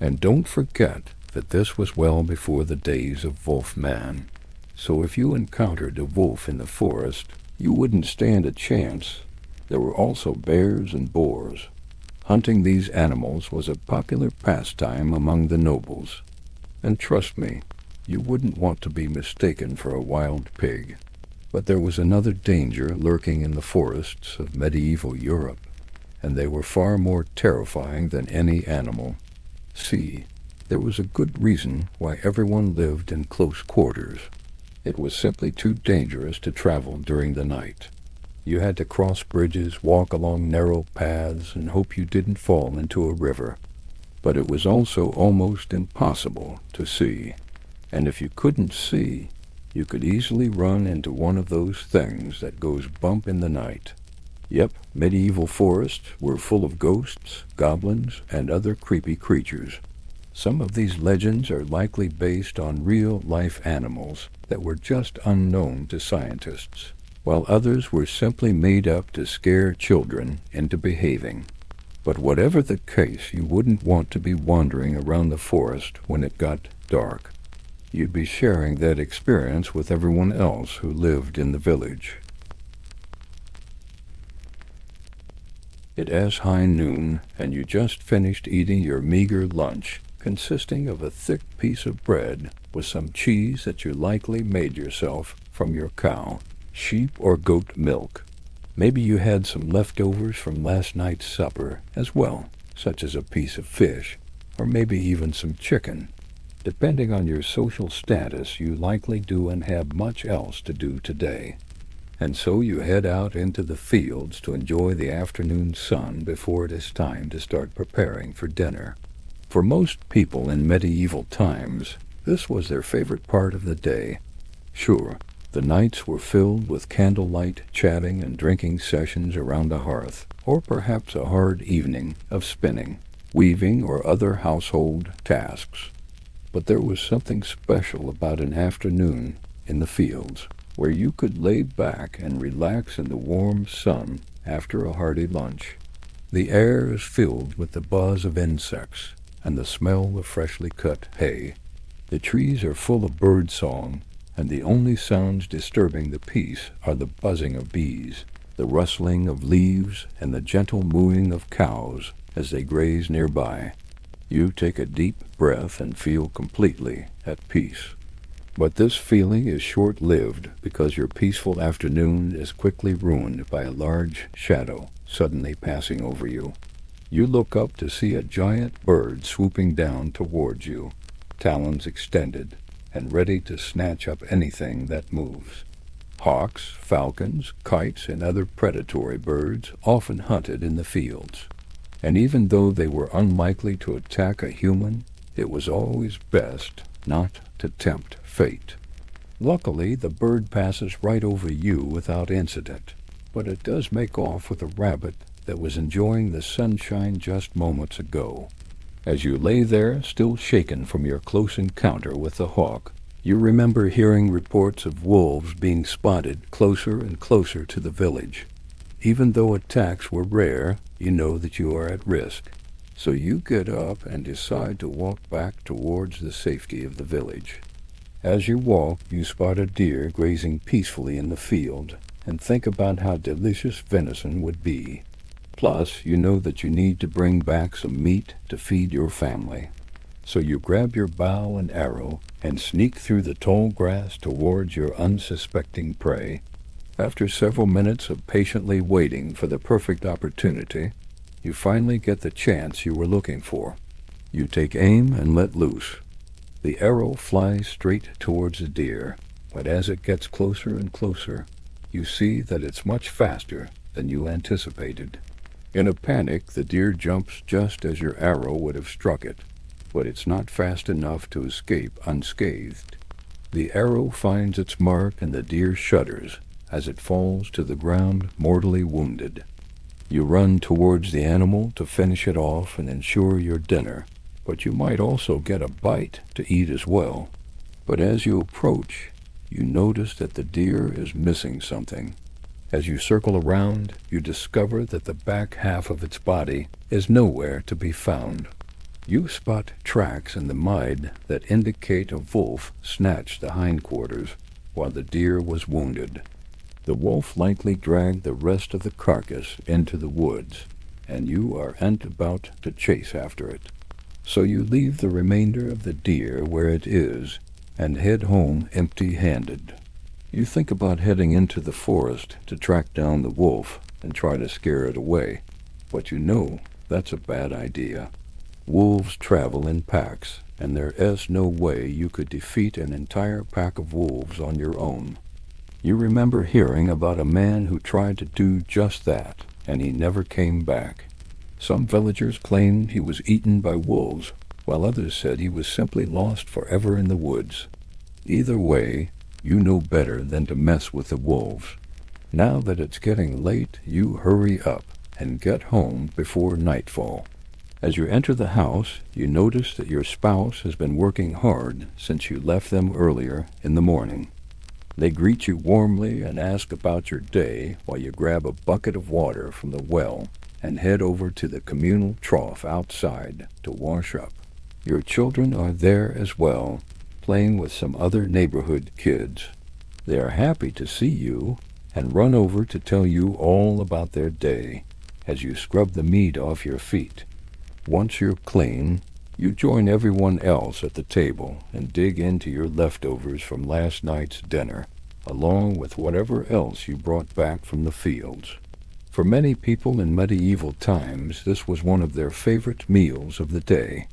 And don't forget that this was well before the days of Wolfman. So if you encountered a wolf in the forest, you wouldn't stand a chance. There were also bears and boars. Hunting these animals was a popular pastime among the nobles. And trust me, you wouldn't want to be mistaken for a wild pig. But there was another danger lurking in the forests of medieval Europe, and they were far more terrifying than any animal. See, there was a good reason why everyone lived in close quarters. It was simply too dangerous to travel during the night. You had to cross bridges, walk along narrow paths, and hope you didn't fall into a river. But it was also almost impossible to see. And if you couldn't see, you could easily run into one of those things that goes bump in the night. Yep, medieval forests were full of ghosts, goblins, and other creepy creatures. Some of these legends are likely based on real-life animals that were just unknown to scientists, while others were simply made up to scare children into behaving. But whatever the case, you wouldn't want to be wandering around the forest when it got dark. You'd be sharing that experience with everyone else who lived in the village. It is high noon, and you just finished eating your meager lunch, consisting of a thick piece of bread with some cheese that you likely made yourself from your cow, sheep, or goat milk. Maybe you had some leftovers from last night's supper as well, such as a piece of fish, or maybe even some chicken. Depending on your social status, you likely do and have much else to do today. And so you head out into the fields to enjoy the afternoon sun before it is time to start preparing for dinner. For most people in medieval times, this was their favorite part of the day. Sure, the nights were filled with candlelight chatting and drinking sessions around a hearth, or perhaps a hard evening of spinning, weaving, or other household tasks. But there was something special about an afternoon in the fields, where you could lay back and relax in the warm sun after a hearty lunch. The air is filled with the buzz of insects and the smell of freshly cut hay. The trees are full of bird song, and the only sounds disturbing the peace are the buzzing of bees, the rustling of leaves, and the gentle mooing of cows as they graze nearby. You take a deep breath and feel completely at peace. But this feeling is short-lived because your peaceful afternoon is quickly ruined by a large shadow suddenly passing over you. You look up to see a giant bird swooping down towards you, talons extended, and ready to snatch up anything that moves. Hawks, falcons, kites, and other predatory birds often hunted in the fields. And even though they were unlikely to attack a human, it was always best not to tempt fate. Luckily, the bird passes right over you without incident, but it does make off with a rabbit that was enjoying the sunshine just moments ago. As you lay there, still shaken from your close encounter with the hawk, you remember hearing reports of wolves being spotted closer and closer to the village. Even though attacks were rare, you know that you are at risk. So you get up and decide to walk back towards the safety of the village. As you walk, you spot a deer grazing peacefully in the field and think about how delicious venison would be. Plus, you know that you need to bring back some meat to feed your family. So you grab your bow and arrow and sneak through the tall grass towards your unsuspecting prey. After several minutes of patiently waiting for the perfect opportunity, you finally get the chance you were looking for. You take aim and let loose. The arrow flies straight towards the deer, but as it gets closer and closer, you see that it's much faster than you anticipated. In a panic, the deer jumps just as your arrow would have struck it, but it's not fast enough to escape unscathed. The arrow finds its mark and the deer shudders as it falls to the ground mortally wounded. You run towards the animal to finish it off and ensure your dinner, but you might also get a bite to eat as well. But as you approach, you notice that the deer is missing something. As you circle around, you discover that the back half of its body is nowhere to be found. You spot tracks in the mud that indicate a wolf snatched the hindquarters while the deer was wounded. The wolf likely dragged the rest of the carcass into the woods, and you are about to chase after it. So you leave the remainder of the deer where it is and head home empty-handed. You think about heading into the forest to track down the wolf and try to scare it away, but you know that's a bad idea. Wolves travel in packs, and there is no way you could defeat an entire pack of wolves on your own. You remember hearing about a man who tried to do just that, and he never came back. Some villagers claimed he was eaten by wolves, while others said he was simply lost forever in the woods. Either way, you know better than to mess with the wolves. Now that it's getting late, you hurry up and get home before nightfall. As you enter the house, you notice that your spouse has been working hard since you left them earlier in the morning. They greet you warmly and ask about your day while you grab a bucket of water from the well and head over to the communal trough outside to wash up. Your children are there as well, playing with some other neighborhood kids. They are happy to see you and run over to tell you all about their day as you scrub the meat off your feet. Once you're clean, you join everyone else at the table and dig into your leftovers from last night's dinner, along with whatever else you brought back from the fields. For many people in medieval times, this was one of their favorite meals of the day.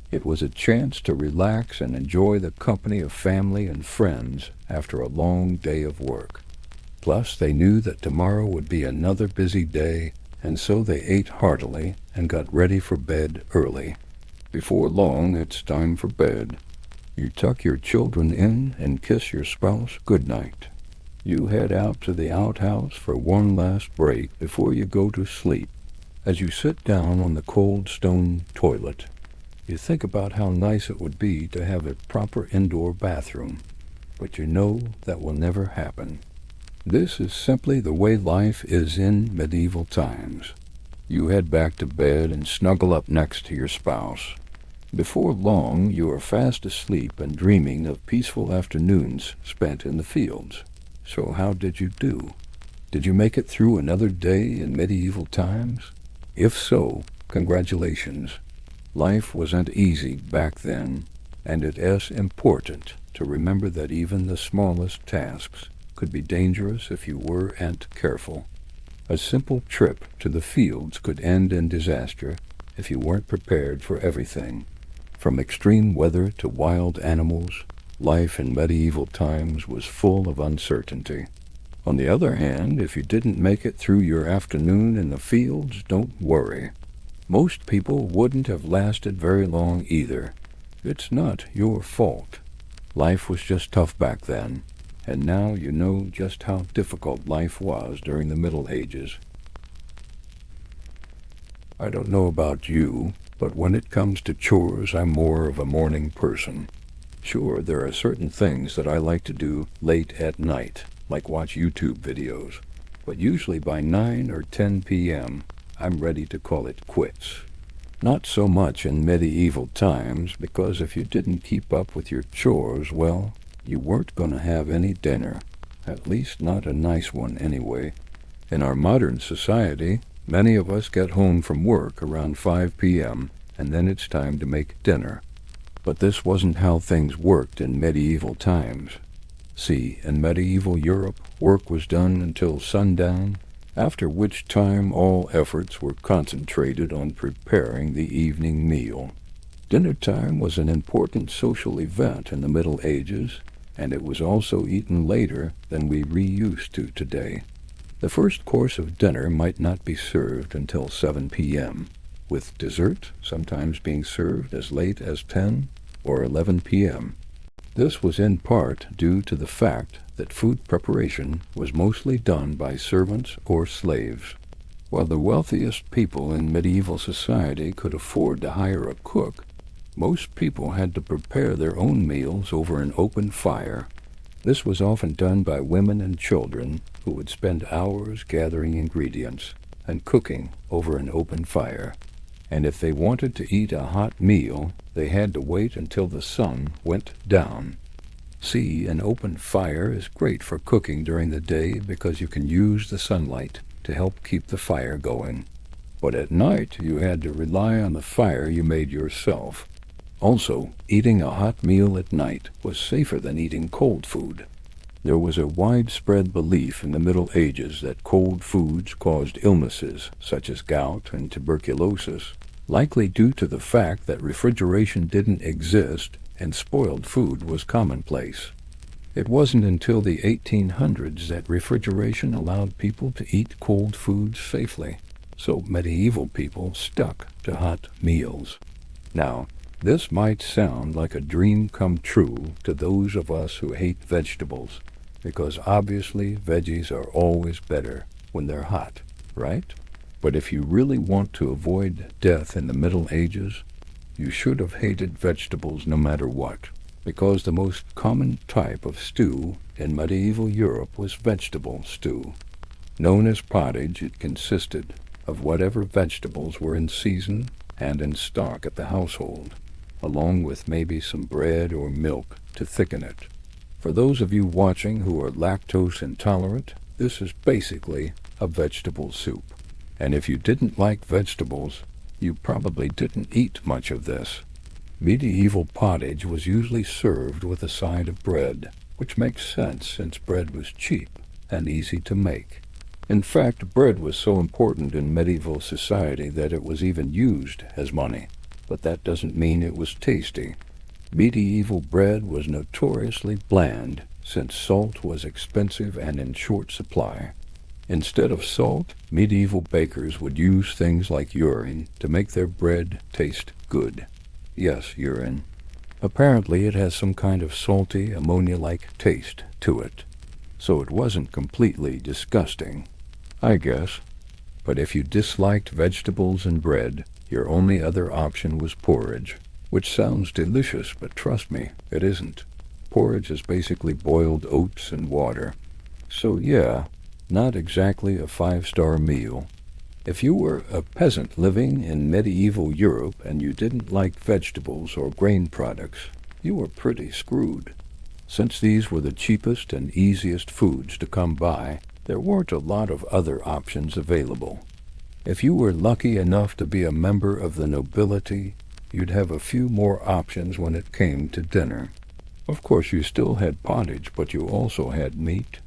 It was a chance to relax and enjoy the company of family and friends after a long day of work. Plus, they knew that tomorrow would be another busy day, and so they ate heartily and got ready for bed early. Before long, it's time for bed. You tuck your children in and kiss your spouse goodnight. You head out to the outhouse for one last break before you go to sleep. As you sit down on the cold stone toilet, you think about how nice it would be to have a proper indoor bathroom, but you know that will never happen. This is simply the way life is in medieval times. You head back to bed and snuggle up next to your spouse. Before long, you are fast asleep and dreaming of peaceful afternoons spent in the fields. So how did you do? Did you make it through another day in medieval times? If so, congratulations. Life wasn't easy back then, and it is important to remember that even the smallest tasks could be dangerous if you weren't careful. A simple trip to the fields could end in disaster if you weren't prepared for everything. From extreme weather to wild animals, life in medieval times was full of uncertainty. On the other hand, if you didn't make it through your afternoon in the fields, don't worry. Most people wouldn't have lasted very long either. It's not your fault. Life was just tough back then, and now you know just how difficult life was during the Middle Ages. I don't know about you, but when it comes to chores, I'm more of a morning person. Sure, there are certain things that I like to do late at night, like watch YouTube videos, but usually by 9 or 10 p.m., I'm ready to call it quits. Not so much in medieval times, because if you didn't keep up with your chores, well, you weren't going to have any dinner, at least not a nice one anyway. In our modern society, many of us get home from work around 5 p.m., and then it's time to make dinner. But this wasn't how things worked in medieval times. See, in medieval Europe, work was done until sundown, after which time all efforts were concentrated on preparing the evening meal. Dinner time was an important social event in the Middle Ages, and it was also eaten later than we reused to today. The first course of dinner might not be served until 7 p.m., with dessert sometimes being served as late as 10 or 11 p.m. This was in part due to the fact that food preparation was mostly done by servants or slaves. While the wealthiest people in medieval society could afford to hire a cook, most people had to prepare their own meals over an open fire. This was often done by women and children who would spend hours gathering ingredients and cooking over an open fire. And if they wanted to eat a hot meal, they had to wait until the sun went down. See, an open fire is great for cooking during the day because you can use the sunlight to help keep the fire going. But at night, you had to rely on the fire you made yourself. Also, eating a hot meal at night was safer than eating cold food. There was a widespread belief in the Middle Ages that cold foods caused illnesses such as gout and tuberculosis, likely due to the fact that refrigeration didn't exist and spoiled food was commonplace. It wasn't until the 1800s that refrigeration allowed people to eat cold foods safely, so medieval people stuck to hot meals. Now, this might sound like a dream come true to those of us who hate vegetables, because obviously veggies are always better when they're hot, right? But if you really want to avoid death in the Middle Ages, you should have hated vegetables no matter what, because the most common type of stew in medieval Europe was vegetable stew. Known as pottage, it consisted of whatever vegetables were in season and in stock at the household, along with maybe some bread or milk to thicken it. For those of you watching who are lactose intolerant, this is basically a vegetable soup. And if you didn't like vegetables, you probably didn't eat much of this. Medieval pottage was usually served with a side of bread, which makes sense since bread was cheap and easy to make. In fact, bread was so important in medieval society that it was even used as money. But that doesn't mean it was tasty. Medieval bread was notoriously bland, since salt was expensive and in short supply. Instead of salt, medieval bakers would use things like urine to make their bread taste good. Yes, urine. Apparently it has some kind of salty, ammonia-like taste to it. So it wasn't completely disgusting, I guess. But if you disliked vegetables and bread, your only other option was porridge, which sounds delicious, but trust me, it isn't. Porridge is basically boiled oats and water. So yeah, not exactly a five-star meal. If you were a peasant living in medieval Europe and you didn't like vegetables or grain products, you were pretty screwed. Since these were the cheapest and easiest foods to come by, there weren't a lot of other options available. If you were lucky enough to be a member of the nobility, you'd have a few more options when it came to dinner. Of course, you still had pottage, but you also had meat.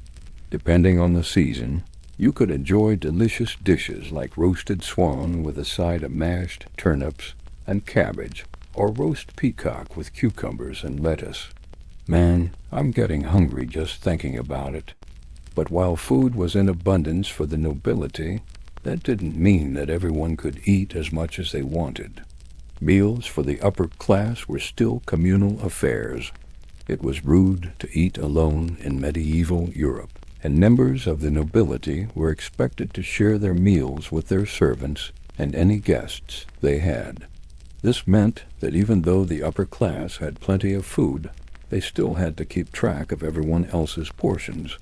Depending on the season, you could enjoy delicious dishes like roasted swan with a side of mashed turnips and cabbage, or roast peacock with cucumbers and lettuce. Man, I'm getting hungry just thinking about it. But while food was in abundance for the nobility, that didn't mean that everyone could eat as much as they wanted. Meals for the upper class were still communal affairs. It was rude to eat alone in medieval Europe, and members of the nobility were expected to share their meals with their servants and any guests they had. This meant that even though the upper class had plenty of food, they still had to keep track of everyone else's portions.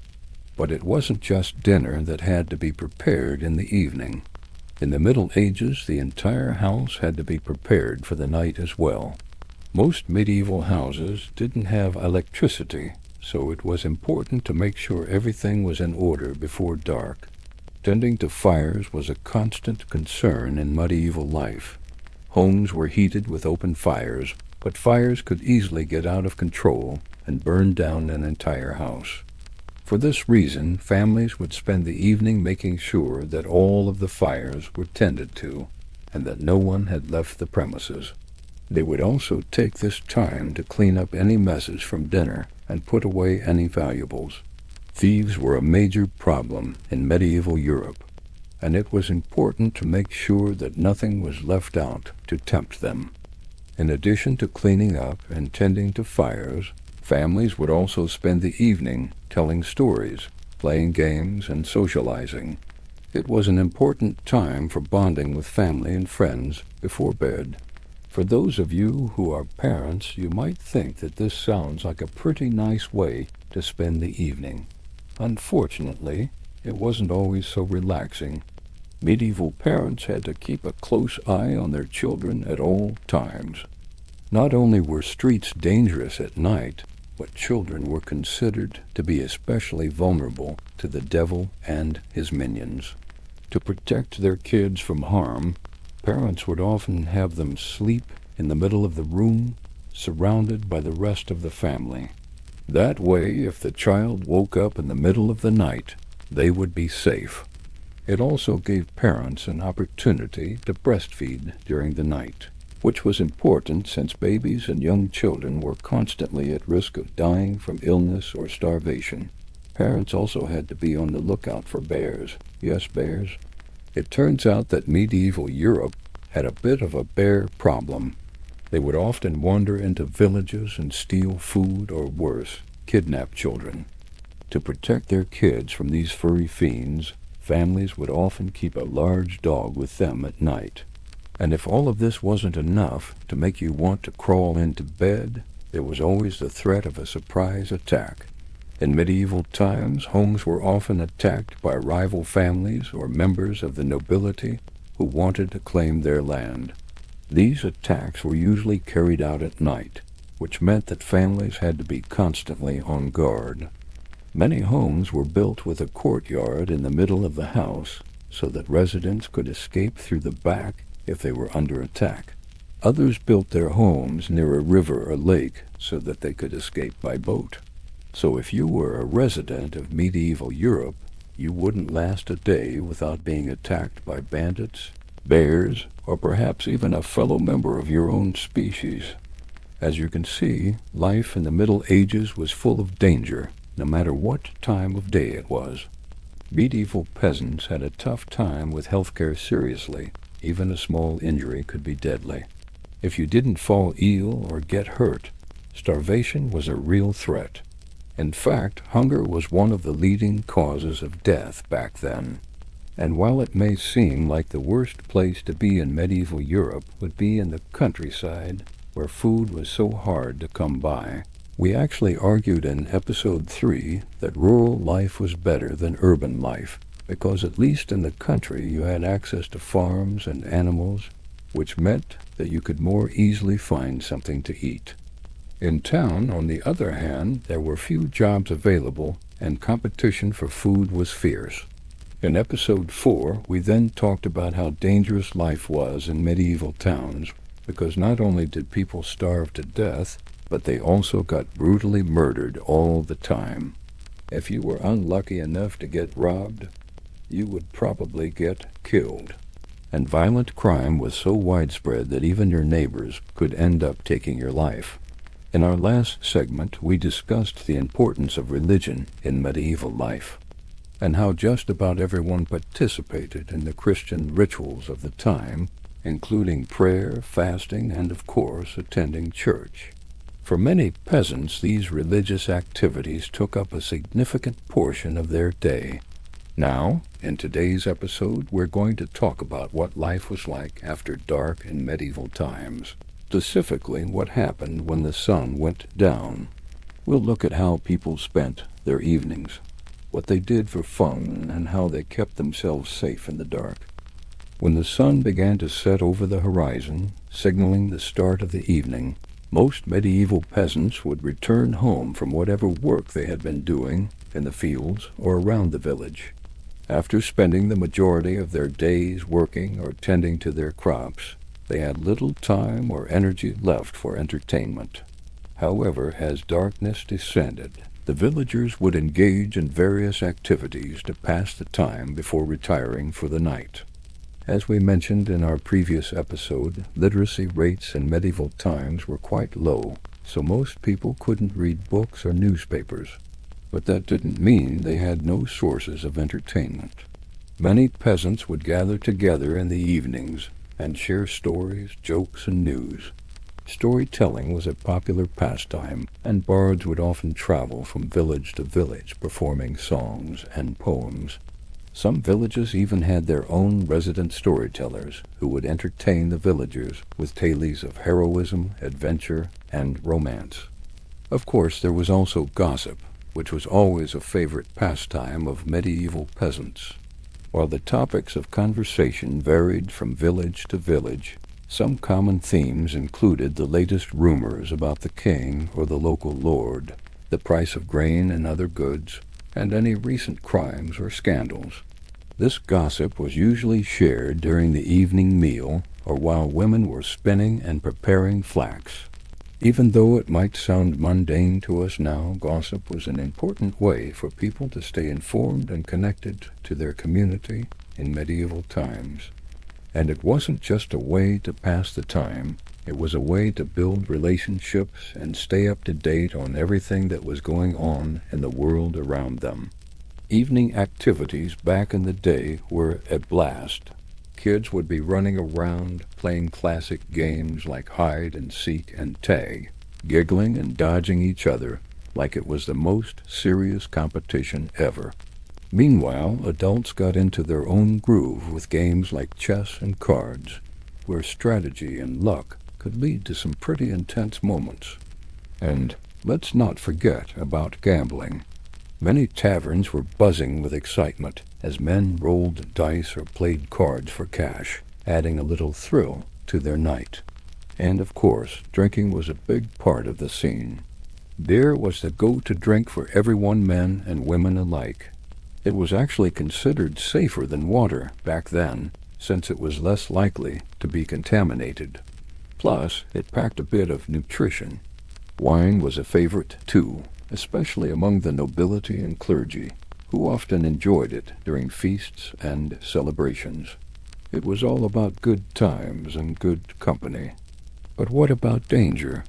But it wasn't just dinner that had to be prepared in the evening. In the Middle Ages, the entire house had to be prepared for the night as well. Most medieval houses didn't have electricity, so it was important to make sure everything was in order before dark. Tending to fires was a constant concern in medieval life. Homes were heated with open fires, but fires could easily get out of control and burn down an entire house. For this reason, families would spend the evening making sure that all of the fires were tended to, and that no one had left the premises. They would also take this time to clean up any messes from dinner and put away any valuables. Thieves were a major problem in medieval Europe, and it was important to make sure that nothing was left out to tempt them. In addition to cleaning up and tending to fires, families would also spend the evening telling stories, playing games, and socializing. It was an important time for bonding with family and friends before bed. For those of you who are parents, you might think that this sounds like a pretty nice way to spend the evening. Unfortunately, it wasn't always so relaxing. Medieval parents had to keep a close eye on their children at all times. Not only were streets dangerous at night, but children were considered to be especially vulnerable to the devil and his minions. To protect their kids from harm, parents would often have them sleep in the middle of the room, surrounded by the rest of the family. That way, if the child woke up in the middle of the night, they would be safe. It also gave parents an opportunity to breastfeed during the night, which was important since babies and young children were constantly at risk of dying from illness or starvation. Parents also had to be on the lookout for bears. Yes, bears. It turns out that medieval Europe had a bit of a bear problem. They would often wander into villages and steal food, or worse, kidnap children. To protect their kids from these furry fiends, families would often keep a large dog with them at night. And if all of this wasn't enough to make you want to crawl into bed, there was always the threat of a surprise attack. In medieval times, homes were often attacked by rival families or members of the nobility who wanted to claim their land. These attacks were usually carried out at night, which meant that families had to be constantly on guard. Many homes were built with a courtyard in the middle of the house so that residents could escape through the back if they were under attack. Others built their homes near a river or lake so that they could escape by boat. So if you were a resident of medieval Europe, you wouldn't last a day without being attacked by bandits, bears, or perhaps even a fellow member of your own species. As you can see, life in the Middle Ages was full of danger, no matter what time of day it was. Medieval peasants had a tough time with healthcare seriously. Even a small injury could be deadly. If you didn't fall ill or get hurt, starvation was a real threat. In fact, hunger was one of the leading causes of death back then. And while it may seem like the worst place to be in medieval Europe would be in the countryside, where food was so hard to come by, we actually argued in episode 3 that rural life was better than urban life, because at least in the country you had access to farms and animals, which meant that you could more easily find something to eat. In town, on the other hand, there were few jobs available, and competition for food was fierce. In episode 4, we then talked about how dangerous life was in medieval towns, because not only did people starve to death, but they also got brutally murdered all the time. If you were unlucky enough to get robbed, you would probably get killed. And violent crime was so widespread that even your neighbors could end up taking your life. In our last segment, we discussed the importance of religion in medieval life, and how just about everyone participated in the Christian rituals of the time, including prayer, fasting, and of course, attending church. For many peasants, these religious activities took up a significant portion of their day. Now, in today's episode, we're going to talk about what life was like after dark in medieval times, specifically what happened when the sun went down. We'll look at how people spent their evenings, what they did for fun, and how they kept themselves safe in the dark. When the sun began to set over the horizon, signaling the start of the evening, most medieval peasants would return home from whatever work they had been doing in the fields or around the village. After spending the majority of their days working or tending to their crops, they had little time or energy left for entertainment. However, as darkness descended, the villagers would engage in various activities to pass the time before retiring for the night. As we mentioned in our previous episode, literacy rates in medieval times were quite low, so most people couldn't read books or newspapers. But that didn't mean they had no sources of entertainment. Many peasants would gather together in the evenings and share stories, jokes, and news. Storytelling was a popular pastime, and bards would often travel from village to village performing songs and poems. Some villages even had their own resident storytellers who would entertain the villagers with tales of heroism, adventure, and romance. Of course, there was also gossip, which was always a favorite pastime of medieval peasants. While the topics of conversation varied from village to village, some common themes included the latest rumors about the king or the local lord, the price of grain and other goods, and any recent crimes or scandals. This gossip was usually shared during the evening meal or while women were spinning and preparing flax. Even though it might sound mundane to us now, gossip was an important way for people to stay informed and connected to their community in medieval times. And it wasn't just a way to pass the time, it was a way to build relationships and stay up to date on everything that was going on in the world around them. Evening activities back in the day were a blast. Kids would be running around, playing classic games like hide and seek and tag, giggling and dodging each other like it was the most serious competition ever. Meanwhile, adults got into their own groove with games like chess and cards, where strategy and luck could lead to some pretty intense moments. And let's not forget about gambling. Many taverns were buzzing with excitement as men rolled dice or played cards for cash, adding a little thrill to their night. And of course, drinking was a big part of the scene. Beer was the go-to drink for everyone, men and women alike. It was actually considered safer than water back then, since it was less likely to be contaminated. Plus, it packed a bit of nutrition. Wine was a favorite too, especially among the nobility and clergy, who often enjoyed it during feasts and celebrations. It was all about good times and good company. But what about danger?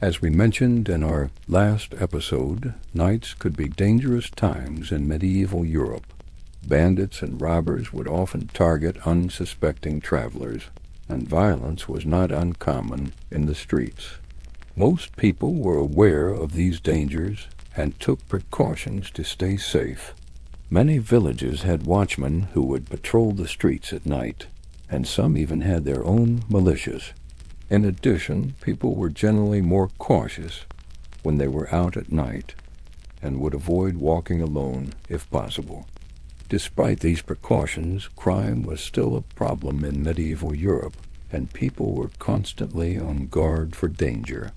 As we mentioned in our last episode, nights could be dangerous times in medieval Europe. Bandits and robbers would often target unsuspecting travelers, and violence was not uncommon in the streets. Most people were aware of these dangers and took precautions to stay safe. Many villages had watchmen who would patrol the streets at night, and some even had their own militias. In addition, people were generally more cautious when they were out at night and would avoid walking alone if possible. Despite these precautions, crime was still a problem in medieval Europe, and people were constantly on guard for danger.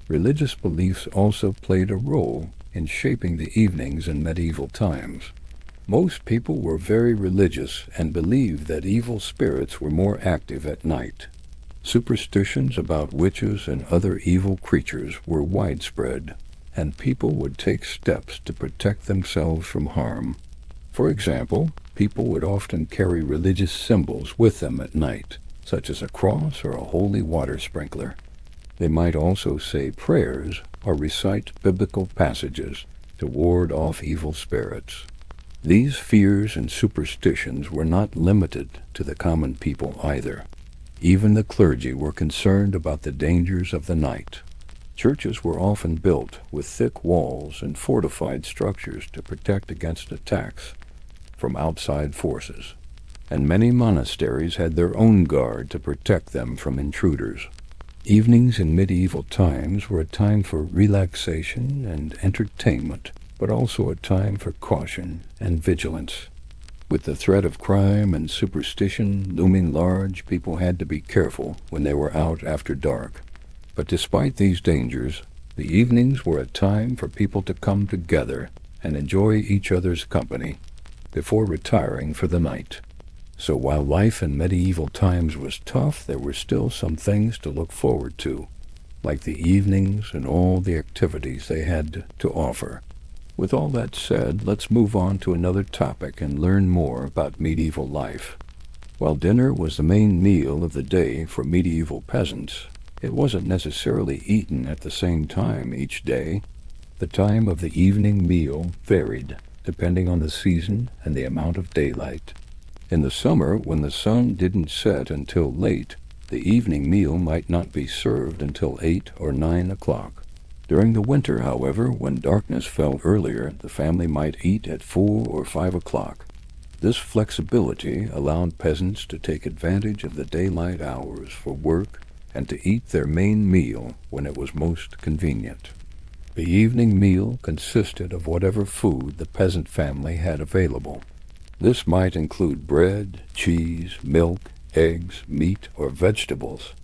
Religious beliefs also played a role in shaping the evenings in medieval times. Most people were very religious and believed that evil spirits were more active at night. Superstitions about witches and other evil creatures were widespread, and people would take steps to protect themselves from harm. For example, people would often carry religious symbols with them at night, such as a cross or a holy water sprinkler. They might also say prayers or recite biblical passages to ward off evil spirits. These fears and superstitions were not limited to the common people either. Even the clergy were concerned about the dangers of the night. Churches were often built with thick walls and fortified structures to protect against attacks from outside forces, and many monasteries had their own guard to protect them from intruders. Evenings in medieval times were a time for relaxation and entertainment, but also a time for caution and vigilance. With the threat of crime and superstition looming large, people had to be careful when they were out after dark. But despite these dangers, the evenings were a time for people to come together and enjoy each other's company before retiring for the night. So while life in medieval times was tough, there were still some things to look forward to, like the evenings and all the activities they had to offer. With all that said, let's move on to another topic and learn more about medieval life. While dinner was the main meal of the day for medieval peasants, it wasn't necessarily eaten at the same time each day. The time of the evening meal varied, depending on the season and the amount of daylight. In the summer, when the sun didn't set until late, the evening meal might not be served until 8 or 9 o'clock. During the winter, however, when darkness fell earlier, the family might eat at 4 or 5 o'clock. This flexibility allowed peasants to take advantage of the daylight hours for work and to eat their main meal when it was most convenient. The evening meal consisted of whatever food the peasant family had available. This might include bread, cheese, milk, eggs, meat, or vegetables.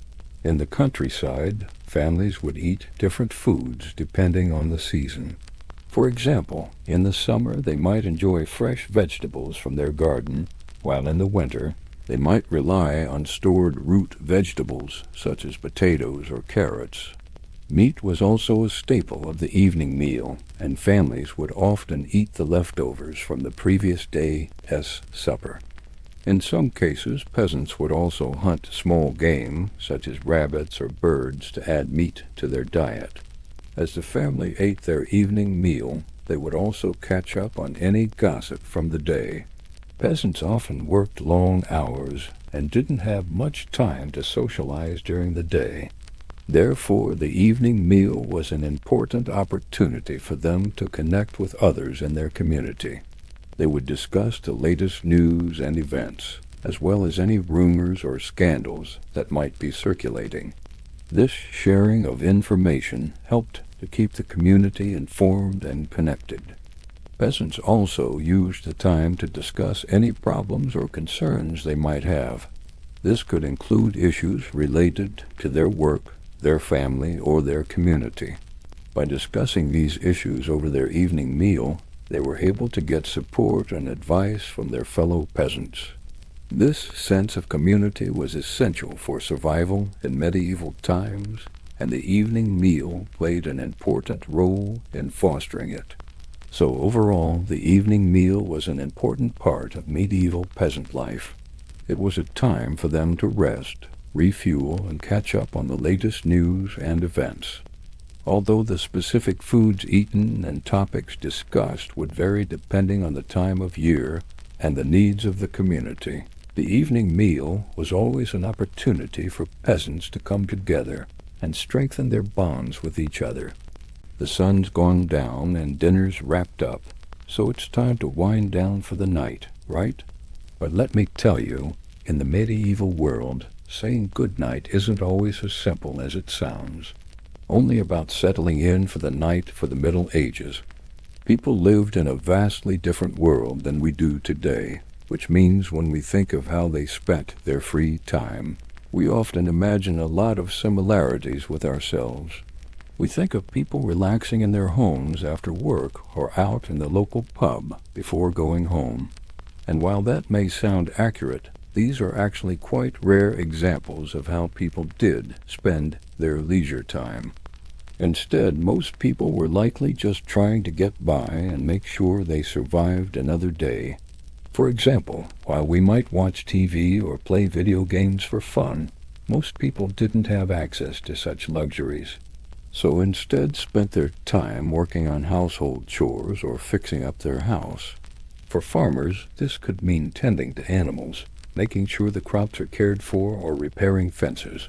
In the countryside, families would eat different foods depending on the season. For example, in the summer they might enjoy fresh vegetables from their garden, while in the winter they might rely on stored root vegetables such as potatoes or carrots. Meat was also a staple of the evening meal, and families would often eat the leftovers from the previous day's supper. In some cases, peasants would also hunt small game, such as rabbits or birds, to add meat to their diet. As the family ate their evening meal, they would also catch up on any gossip from the day. Peasants often worked long hours and didn't have much time to socialize during the day. Therefore, the evening meal was an important opportunity for them to connect with others in their community. They would discuss the latest news and events, as well as any rumors or scandals that might be circulating. This sharing of information helped to keep the community informed and connected. Peasants also used the time to discuss any problems or concerns they might have. This could include issues related to their work, their family, or their community. By discussing these issues over their evening meal, they were able to get support and advice from their fellow peasants. This sense of community was essential for survival in medieval times, and the evening meal played an important role in fostering it. So overall, the evening meal was an important part of medieval peasant life. It was a time for them to rest, refuel, and catch up on the latest news and events. Although the specific foods eaten and topics discussed would vary depending on the time of year and the needs of the community, the evening meal was always an opportunity for peasants to come together and strengthen their bonds with each other. The sun's gone down and dinner's wrapped up, so it's time to wind down for the night, right? But let me tell you, in the medieval world, saying good night isn't always as simple as it sounds. Only about settling in for the night for the Middle Ages. People lived in a vastly different world than we do today, which means when we think of how they spent their free time, we often imagine a lot of similarities with ourselves. We think of people relaxing in their homes after work or out in the local pub before going home. And while that may sound accurate, these are actually quite rare examples of how people did spend their leisure time. Instead, most people were likely just trying to get by and make sure they survived another day. For example, while we might watch TV or play video games for fun, most people didn't have access to such luxuries. So instead spent their time working on household chores or fixing up their house. For farmers, this could mean tending to animals, making sure the crops are cared for, or repairing fences.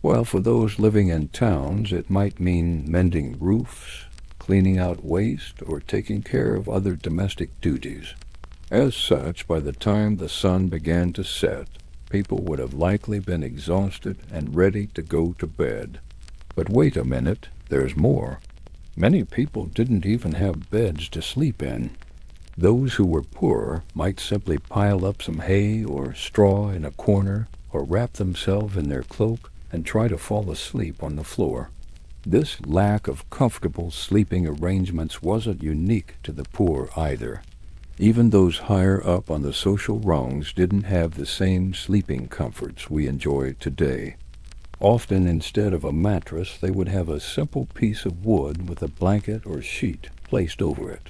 While for those living in towns, it might mean mending roofs, cleaning out waste, or taking care of other domestic duties. As such, by the time the sun began to set, people would have likely been exhausted and ready to go to bed. But wait a minute, there's more. Many people didn't even have beds to sleep in. Those who were poorer might simply pile up some hay or straw in a corner, or wrap themselves in their cloak and try to fall asleep on the floor. This lack of comfortable sleeping arrangements wasn't unique to the poor either. Even those higher up on the social rungs didn't have the same sleeping comforts we enjoy today. Often, instead of a mattress, they would have a simple piece of wood with a blanket or sheet placed over it.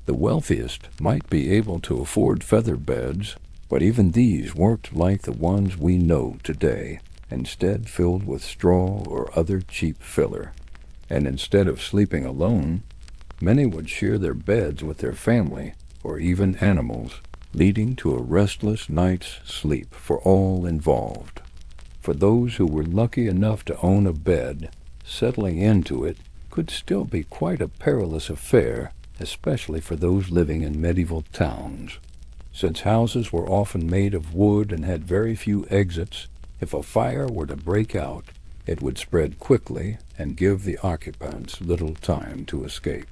The wealthiest might be able to afford feather beds, But even these weren't like the ones we know today, instead filled with straw or other cheap filler. And instead of sleeping alone, many would share their beds with their family or even animals, leading to a restless night's sleep for all involved. For those who were lucky enough to own a bed, settling into it could still be quite a perilous affair, especially for those living in medieval towns. Since houses were often made of wood and had very few exits, if a fire were to break out, it would spread quickly and give the occupants little time to escape.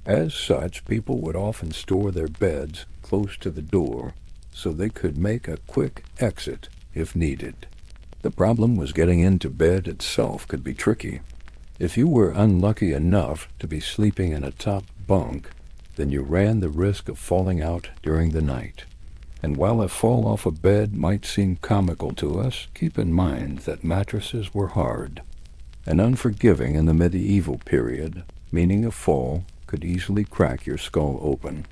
As such, people would often store their beds close to the door so they could make a quick exit if needed. The problem was getting into bed itself could be tricky. If you were unlucky enough to be sleeping in a top bunk, then you ran the risk of falling out during the night. And while a fall off a bed might seem comical to us, keep in mind that mattresses were hard and unforgiving in the medieval period, meaning a fall could easily crack your skull open.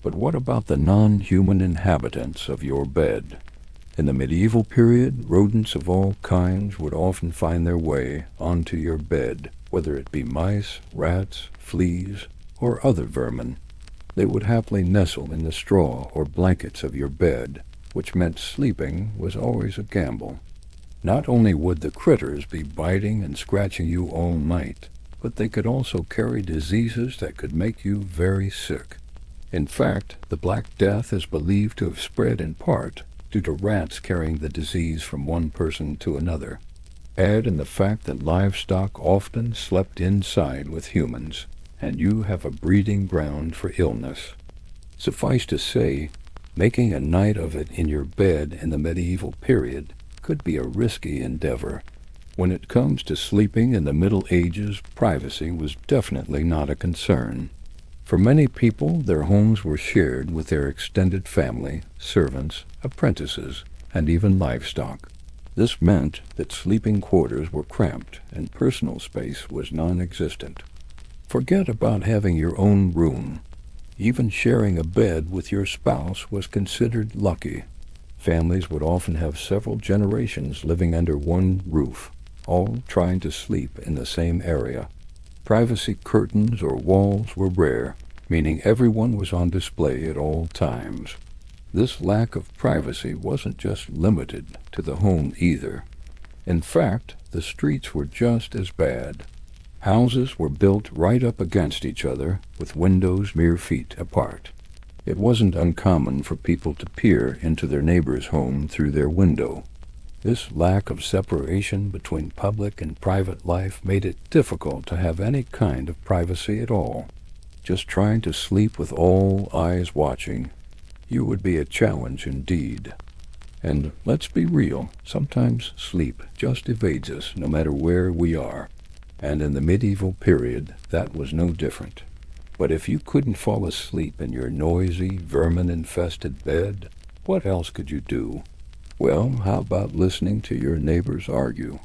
But what about the non-human inhabitants of your bed? In the medieval period, rodents of all kinds would often find their way onto your bed, whether it be mice, rats, fleas, or other vermin. They would happily nestle in the straw or blankets of your bed, which meant sleeping was always a gamble. Not only would the critters be biting and scratching you all night, but they could also carry diseases that could make you very sick. In fact, the Black Death is believed to have spread in part due to rats carrying the disease from one person to another. Add in the fact that livestock often slept inside with humans, and you have a breeding ground for illness. Suffice to say, making a night of it in your bed in the medieval period could be a risky endeavor. When it comes to sleeping in the Middle Ages, privacy was definitely not a concern. For many people, their homes were shared with their extended family, servants, apprentices, and even livestock. This meant that sleeping quarters were cramped and personal space was non-existent. Forget about having your own room. Even sharing a bed with your spouse was considered lucky. Families would often have several generations living under one roof, all trying to sleep in the same area. Privacy curtains or walls were rare, meaning everyone was on display at all times. This lack of privacy wasn't just limited to the home either. In fact, the streets were just as bad. Houses were built right up against each other, with windows mere feet apart. It wasn't uncommon for people to peer into their neighbor's home through their window. This lack of separation between public and private life made it difficult to have any kind of privacy at all. Just trying to sleep with all eyes watching, you would be a challenge indeed. And let's be real, sometimes sleep just evades us no matter where we are. And in the medieval period, that was no different. But if you couldn't fall asleep in your noisy, vermin-infested bed, what else could you do? Well, how about listening to your neighbors argue?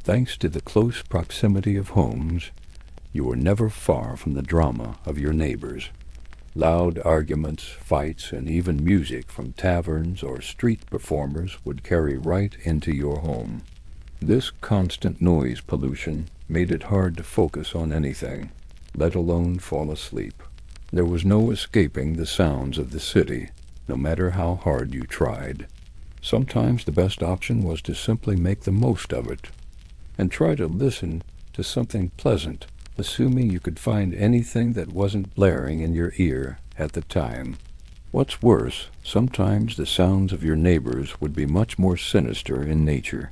Thanks to the close proximity of homes, you were never far from the drama of your neighbors. Loud arguments, fights, and even music from taverns or street performers would carry right into your home. This constant noise pollution made it hard to focus on anything, let alone fall asleep. There was no escaping the sounds of the city, no matter how hard you tried. Sometimes the best option was to simply make the most of it, and try to listen to something pleasant, assuming you could find anything that wasn't blaring in your ear at the time. What's worse, sometimes the sounds of your neighbors would be much more sinister in nature.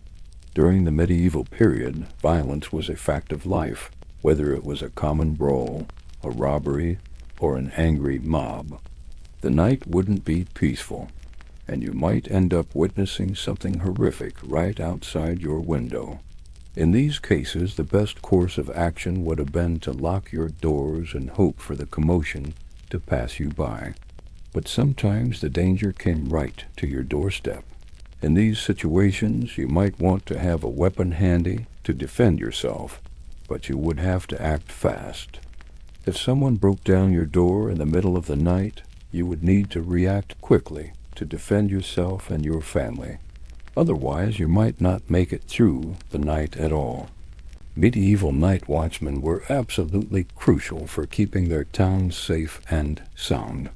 During the medieval period, violence was a fact of life, whether it was a common brawl, a robbery, or an angry mob. The night wouldn't be peaceful, and you might end up witnessing something horrific right outside your window. In these cases, the best course of action would have been to lock your doors and hope for the commotion to pass you by. But sometimes the danger came right to your doorstep. In these situations, you might want to have a weapon handy to defend yourself, but you would have to act fast. If someone broke down your door in the middle of the night, you would need to react quickly to defend yourself and your family. Otherwise, you might not make it through the night at all. Medieval night watchmen were absolutely crucial for keeping their towns safe and sound.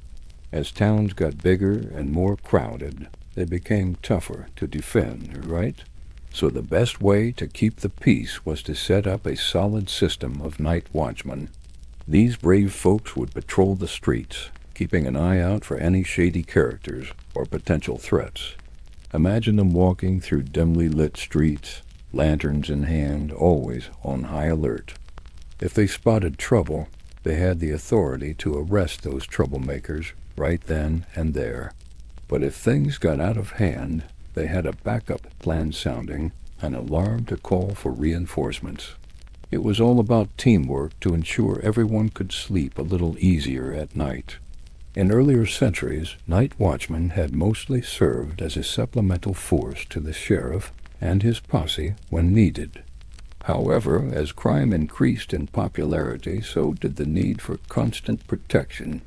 As towns got bigger and more crowded, they became tougher to defend, right? So the best way to keep the peace was to set up a solid system of night watchmen. These brave folks would patrol the streets, keeping an eye out for any shady characters or potential threats. Imagine them walking through dimly lit streets, lanterns in hand, always on high alert. If they spotted trouble, they had the authority to arrest those troublemakers right then and there. But if things got out of hand, they had a backup plan sounding, an alarm to call for reinforcements. It was all about teamwork to ensure everyone could sleep a little easier at night. In earlier centuries, night watchmen had mostly served as a supplemental force to the sheriff and his posse when needed. However, as crime increased in popularity, so did the need for constant protection.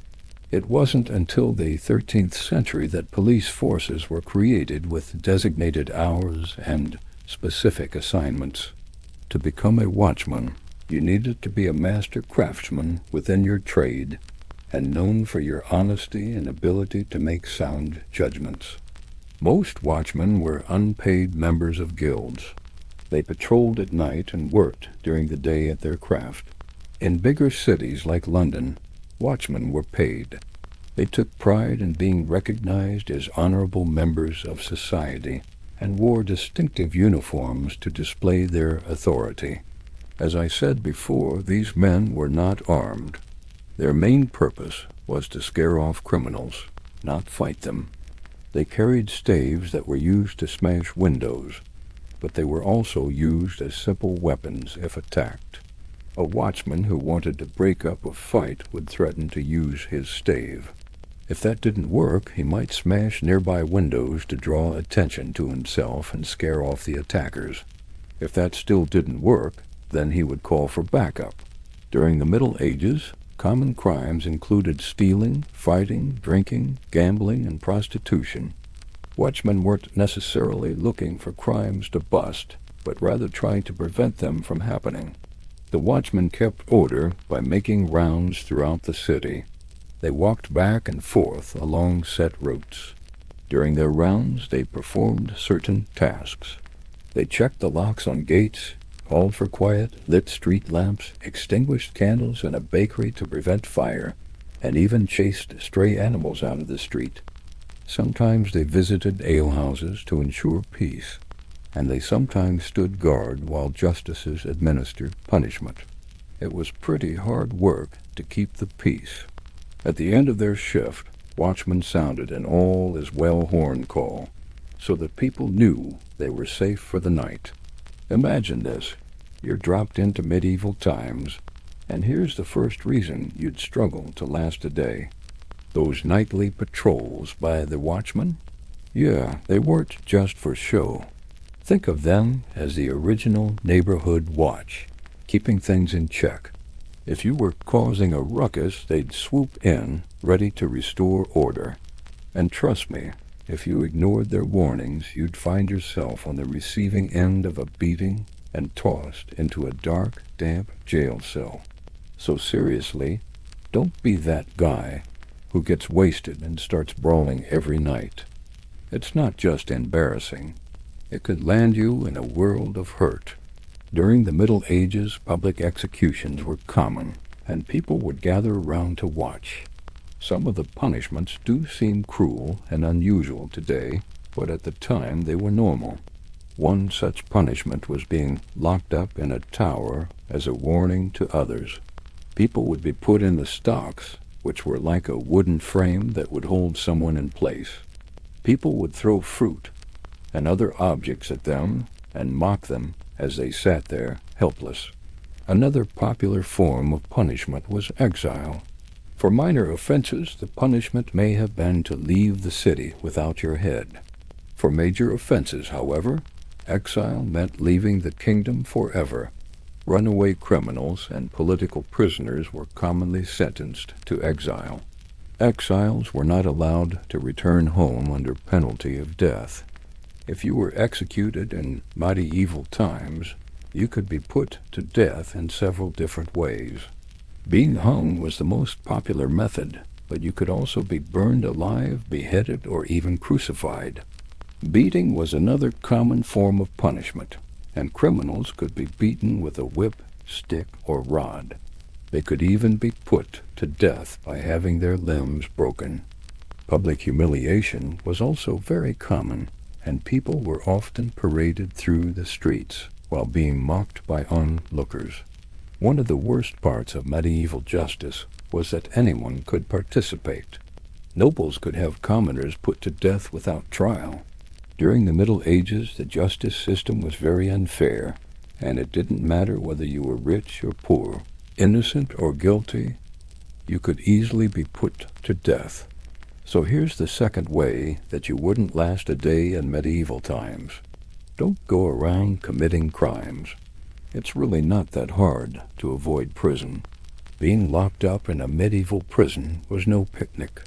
It wasn't until the 13th century that police forces were created with designated hours and specific assignments. To become a watchman, you needed to be a master craftsman within your trade and known for your honesty and ability to make sound judgments. Most watchmen were unpaid members of guilds. They patrolled at night and worked during the day at their craft. In bigger cities like London, watchmen were paid. They took pride in being recognized as honorable members of society and wore distinctive uniforms to display their authority. As I said before, these men were not armed. Their main purpose was to scare off criminals, not fight them. They carried staves that were used to smash windows, but they were also used as simple weapons if attacked. A watchman who wanted to break up a fight would threaten to use his stave. If that didn't work, he might smash nearby windows to draw attention to himself and scare off the attackers. If that still didn't work, then he would call for backup. During the Middle Ages, common crimes included stealing, fighting, drinking, gambling, and prostitution. Watchmen weren't necessarily looking for crimes to bust, but rather trying to prevent them from happening. The watchmen kept order by making rounds throughout the city. They walked back and forth along set routes. During their rounds, they performed certain tasks. They checked the locks on gates, called for quiet, lit street lamps, extinguished candles in a bakery to prevent fire, and even chased stray animals out of the street. Sometimes they visited alehouses to ensure peace, and they sometimes stood guard while justices administered punishment. It was pretty hard work to keep the peace. At the end of their shift, watchmen sounded an all-is-well horn call, so that people knew they were safe for the night. Imagine this. You're dropped into medieval times, and here's the first reason you'd struggle to last a day. Those nightly patrols by the watchmen? Yeah, they weren't just for show. Think of them as the original neighborhood watch, keeping things in check. If you were causing a ruckus, they'd swoop in, ready to restore order. And trust me, if you ignored their warnings, you'd find yourself on the receiving end of a beating and tossed into a dark, damp jail cell. So seriously, don't be that guy who gets wasted and starts brawling every night. It's not just embarrassing. It could land you in a world of hurt. During the Middle Ages, public executions were common, and people would gather around to watch. Some of the punishments do seem cruel and unusual today, but at the time they were normal. One such punishment was being locked up in a tower as a warning to others. People would be put in the stocks, which were like a wooden frame that would hold someone in place. People would throw fruit and other objects at them and mock them as they sat there helpless. Another popular form of punishment was exile. For minor offenses, the punishment may have been to leave the city without your head. For major offenses, however, exile meant leaving the kingdom forever. Runaway criminals and political prisoners were commonly sentenced to exile. Exiles were not allowed to return home under penalty of death. If you were executed in medieval times, you could be put to death in several different ways. Being hung was the most popular method, but you could also be burned alive, beheaded, or even crucified. Beating was another common form of punishment, and criminals could be beaten with a whip, stick, or rod. They could even be put to death by having their limbs broken. Public humiliation was also very common, and people were often paraded through the streets while being mocked by onlookers. One of the worst parts of medieval justice was that anyone could participate. Nobles could have commoners put to death without trial. During the Middle Ages, the justice system was very unfair, and it didn't matter whether you were rich or poor, innocent or guilty, you could easily be put to death. So here's the second way that you wouldn't last a day in medieval times. Don't go around committing crimes. It's really not that hard to avoid prison. Being locked up in a medieval prison was no picnic.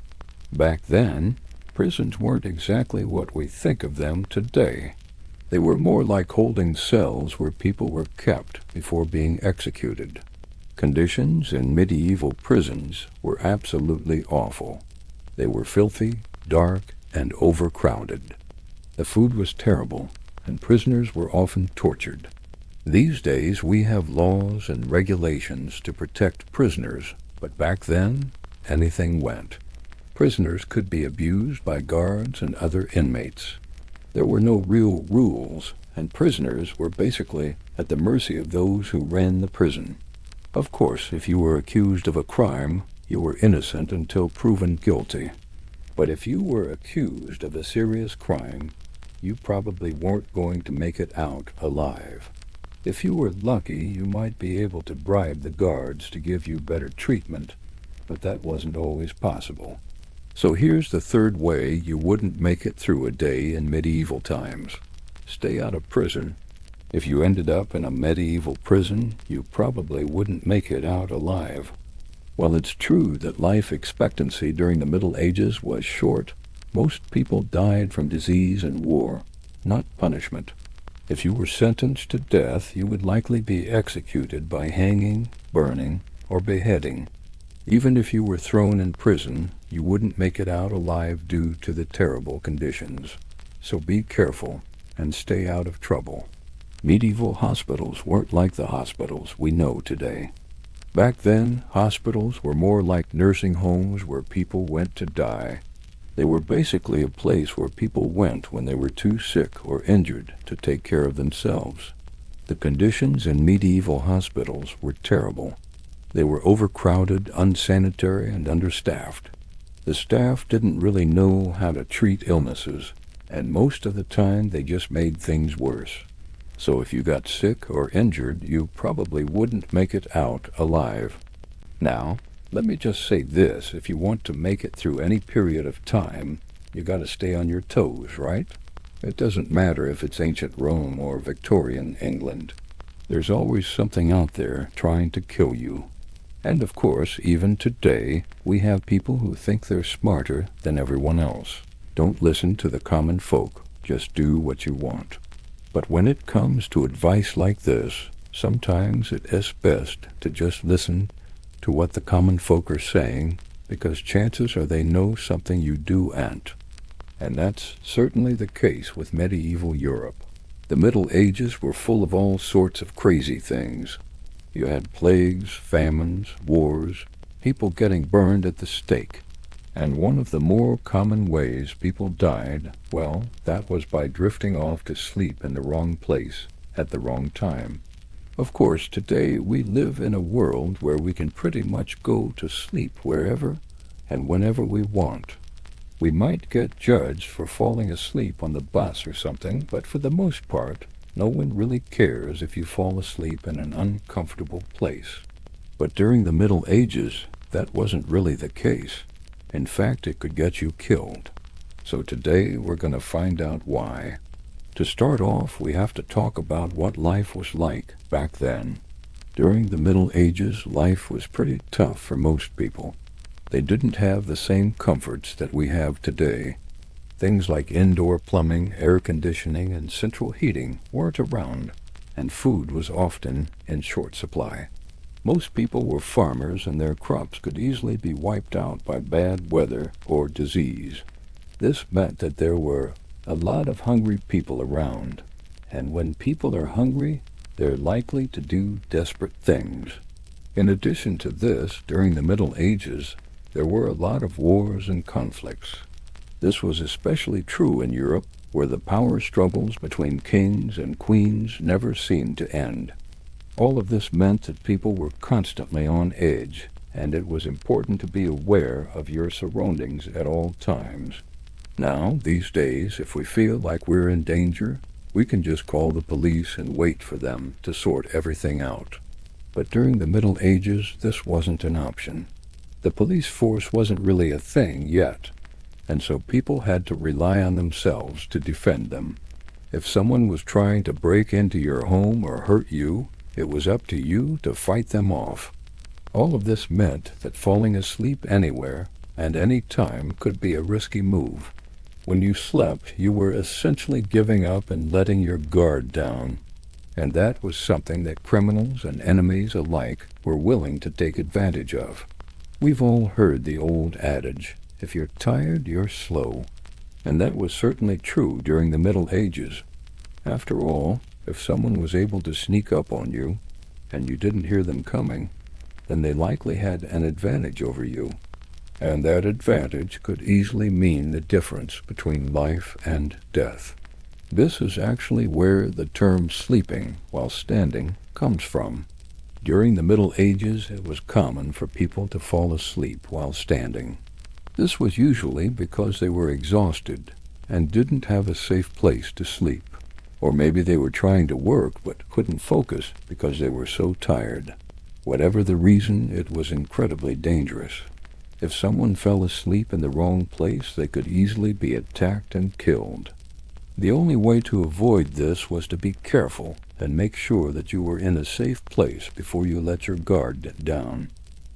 Back then, prisons weren't exactly what we think of them today. They were more like holding cells where people were kept before being executed. Conditions in medieval prisons were absolutely awful. They were filthy, dark, and overcrowded. The food was terrible, and prisoners were often tortured. These days we have laws and regulations to protect prisoners, but back then, anything went. Prisoners could be abused by guards and other inmates. There were no real rules, and prisoners were basically at the mercy of those who ran the prison. Of course, if you were accused of a crime, you were innocent until proven guilty. But if you were accused of a serious crime, you probably weren't going to make it out alive. If you were lucky, you might be able to bribe the guards to give you better treatment, but that wasn't always possible. So here's the third way you wouldn't make it through a day in medieval times. Stay out of prison. If you ended up in a medieval prison, you probably wouldn't make it out alive. While it's true that life expectancy during the Middle Ages was short, most people died from disease and war, not punishment. If you were sentenced to death, you would likely be executed by hanging, burning, or beheading. Even if you were thrown in prison, you wouldn't make it out alive due to the terrible conditions. So be careful and stay out of trouble. Medieval hospitals weren't like the hospitals we know today. Back then, hospitals were more like nursing homes where people went to die. They were basically a place where people went when they were too sick or injured to take care of themselves. The conditions in medieval hospitals were terrible. They were overcrowded, unsanitary, and understaffed. The staff didn't really know how to treat illnesses, and most of the time they just made things worse. So if you got sick or injured, you probably wouldn't make it out alive. Now, let me just say this, if you want to make it through any period of time, you got to stay on your toes, right? It doesn't matter if it's ancient Rome or Victorian England. There's always something out there trying to kill you. And of course, even today, we have people who think they're smarter than everyone else. Don't listen to the common folk, just do what you want. But when it comes to advice like this, sometimes it is best to just listen to what the common folk are saying, because chances are they know something you do'n't. And that's certainly the case with medieval Europe. The Middle Ages were full of all sorts of crazy things. You had plagues, famines, wars, people getting burned at the stake. And one of the more common ways people died, well, that was by drifting off to sleep in the wrong place at the wrong time. Of course, today we live in a world where we can pretty much go to sleep wherever and whenever we want. We might get judged for falling asleep on the bus or something, but for the most part, no one really cares if you fall asleep in an uncomfortable place. But during the Middle Ages, that wasn't really the case. In fact, it could get you killed. So today we're going to find out why. To start off, we have to talk about what life was like back then. During the Middle Ages, life was pretty tough for most people. They didn't have the same comforts that we have today. Things like indoor plumbing, air conditioning, and central heating weren't around, and food was often in short supply. Most people were farmers, and their crops could easily be wiped out by bad weather or disease. This meant that there were a lot of hungry people around, and when people are hungry, they're likely to do desperate things. In addition to this, during the Middle Ages, there were a lot of wars and conflicts. This was especially true in Europe, where the power struggles between kings and queens never seemed to end. All of this meant that people were constantly on edge, and it was important to be aware of your surroundings at all times. Now, these days, if we feel like we're in danger, we can just call the police and wait for them to sort everything out. But during the Middle Ages, this wasn't an option. The police force wasn't really a thing yet, and so people had to rely on themselves to defend them. If someone was trying to break into your home or hurt you, it was up to you to fight them off. All of this meant that falling asleep anywhere and any time could be a risky move. When you slept, you were essentially giving up and letting your guard down, and that was something that criminals and enemies alike were willing to take advantage of. We've all heard the old adage, if you're tired, you're slow, and that was certainly true during the Middle Ages. After all, if someone was able to sneak up on you, and you didn't hear them coming, then they likely had an advantage over you, and that advantage could easily mean the difference between life and death. This is actually where the term sleeping while standing comes from. During the Middle Ages, it was common for people to fall asleep while standing. This was usually because they were exhausted and didn't have a safe place to sleep. Or maybe they were trying to work but couldn't focus because they were so tired. Whatever the reason, it was incredibly dangerous. If someone fell asleep in the wrong place, they could easily be attacked and killed. The only way to avoid this was to be careful and make sure that you were in a safe place before you let your guard down.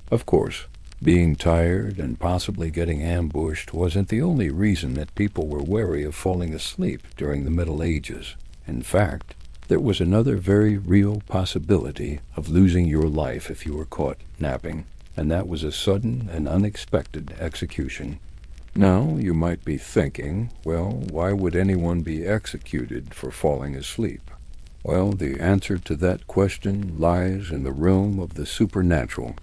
Of course, being tired and possibly getting ambushed wasn't the only reason that people were wary of falling asleep during the Middle Ages. In fact, there was another very real possibility of losing your life if you were caught napping, and that was a sudden and unexpected execution. Now, you might be thinking, well, why would anyone be executed for falling asleep? Well, the answer to that question lies in the realm of the supernatural.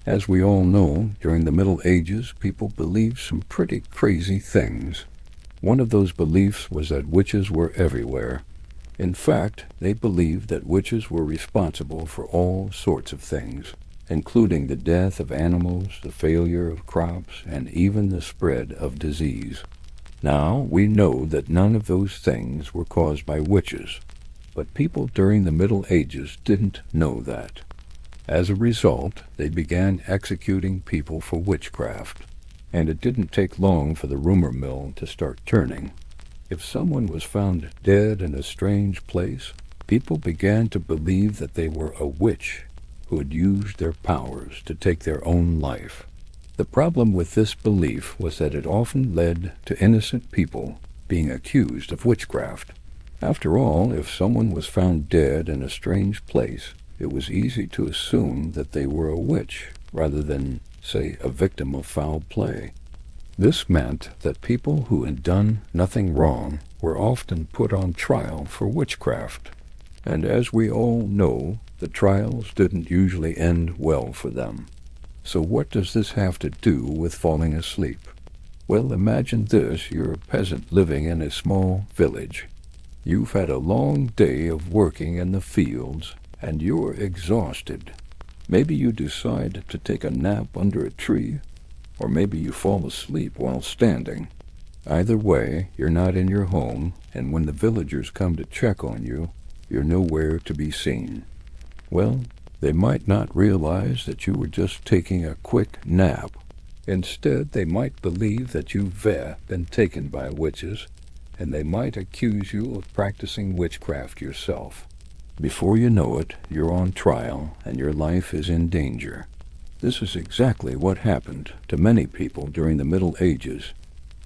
As we all know, during the Middle Ages, people believed some pretty crazy things. One of those beliefs was that witches were everywhere. In fact, they believed that witches were responsible for all sorts of things, including the death of animals, the failure of crops, and even the spread of disease. Now, we know that none of those things were caused by witches, but people during the Middle Ages didn't know that. As a result, they began executing people for witchcraft, and it didn't take long for the rumor mill to start turning. If someone was found dead in a strange place, people began to believe that they were a witch who had used their powers to take their own life. The problem with this belief was that it often led to innocent people being accused of witchcraft. After all, if someone was found dead in a strange place, it was easy to assume that they were a witch rather than, say, a victim of foul play. This meant that people who had done nothing wrong were often put on trial for witchcraft. And as we all know, the trials didn't usually end well for them. So what does this have to do with falling asleep? Well, imagine this. You're a peasant living in a small village. You've had a long day of working in the fields, and you're exhausted. Maybe you decide to take a nap under a tree, or maybe you fall asleep while standing. Either way, you're not in your home, and when the villagers come to check on you, you're nowhere to be seen. Well, they might not realize that you were just taking a quick nap. Instead, they might believe that you've been taken by witches, and they might accuse you of practicing witchcraft yourself. Before you know it, you're on trial, and your life is in danger. This is exactly what happened to many people during the Middle Ages,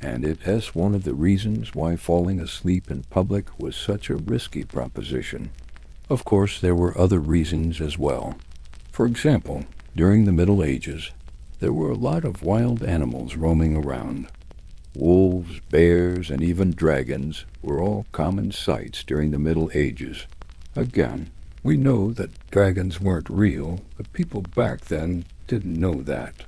and it is one of the reasons why falling asleep in public was such a risky proposition. Of course, there were other reasons as well. For example, during the Middle Ages, there were a lot of wild animals roaming around. Wolves, bears, and even dragons were all common sights during the Middle Ages. Again, we know that dragons weren't real, but people back then didn't know that.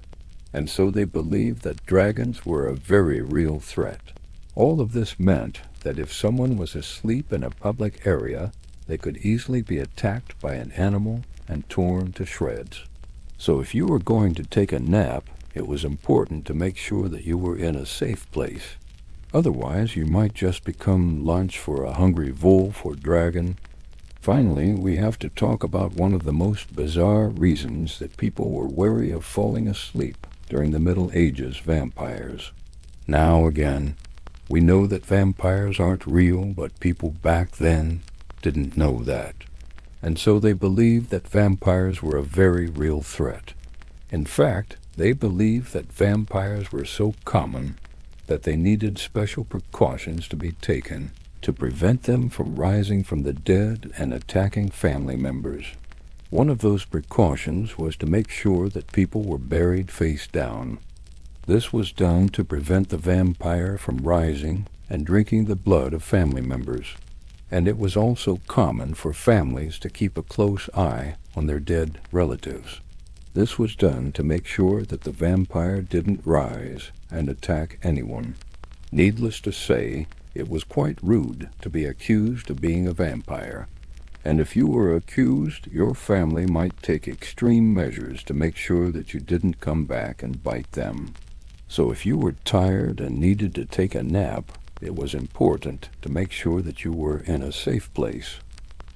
And so they believed that dragons were a very real threat. All of this meant that if someone was asleep in a public area, they could easily be attacked by an animal and torn to shreds. So if you were going to take a nap, it was important to make sure that you were in a safe place. Otherwise, you might just become lunch for a hungry wolf or dragon. Finally, we have to talk about one of the most bizarre reasons that people were wary of falling asleep during the Middle Ages: vampires. Now again, we know that vampires aren't real, but people back then didn't know that. And so they believed that vampires were a very real threat. In fact, they believed that vampires were so common that they needed special precautions to be taken to prevent them from rising from the dead and attacking family members. One of those precautions was to make sure that people were buried face down. This was done to prevent the vampire from rising and drinking the blood of family members. And it was also common for families to keep a close eye on their dead relatives. This was done to make sure that the vampire didn't rise and attack anyone. Needless to say, it was quite rude to be accused of being a vampire. And if you were accused, your family might take extreme measures to make sure that you didn't come back and bite them. So if you were tired and needed to take a nap, it was important to make sure that you were in a safe place.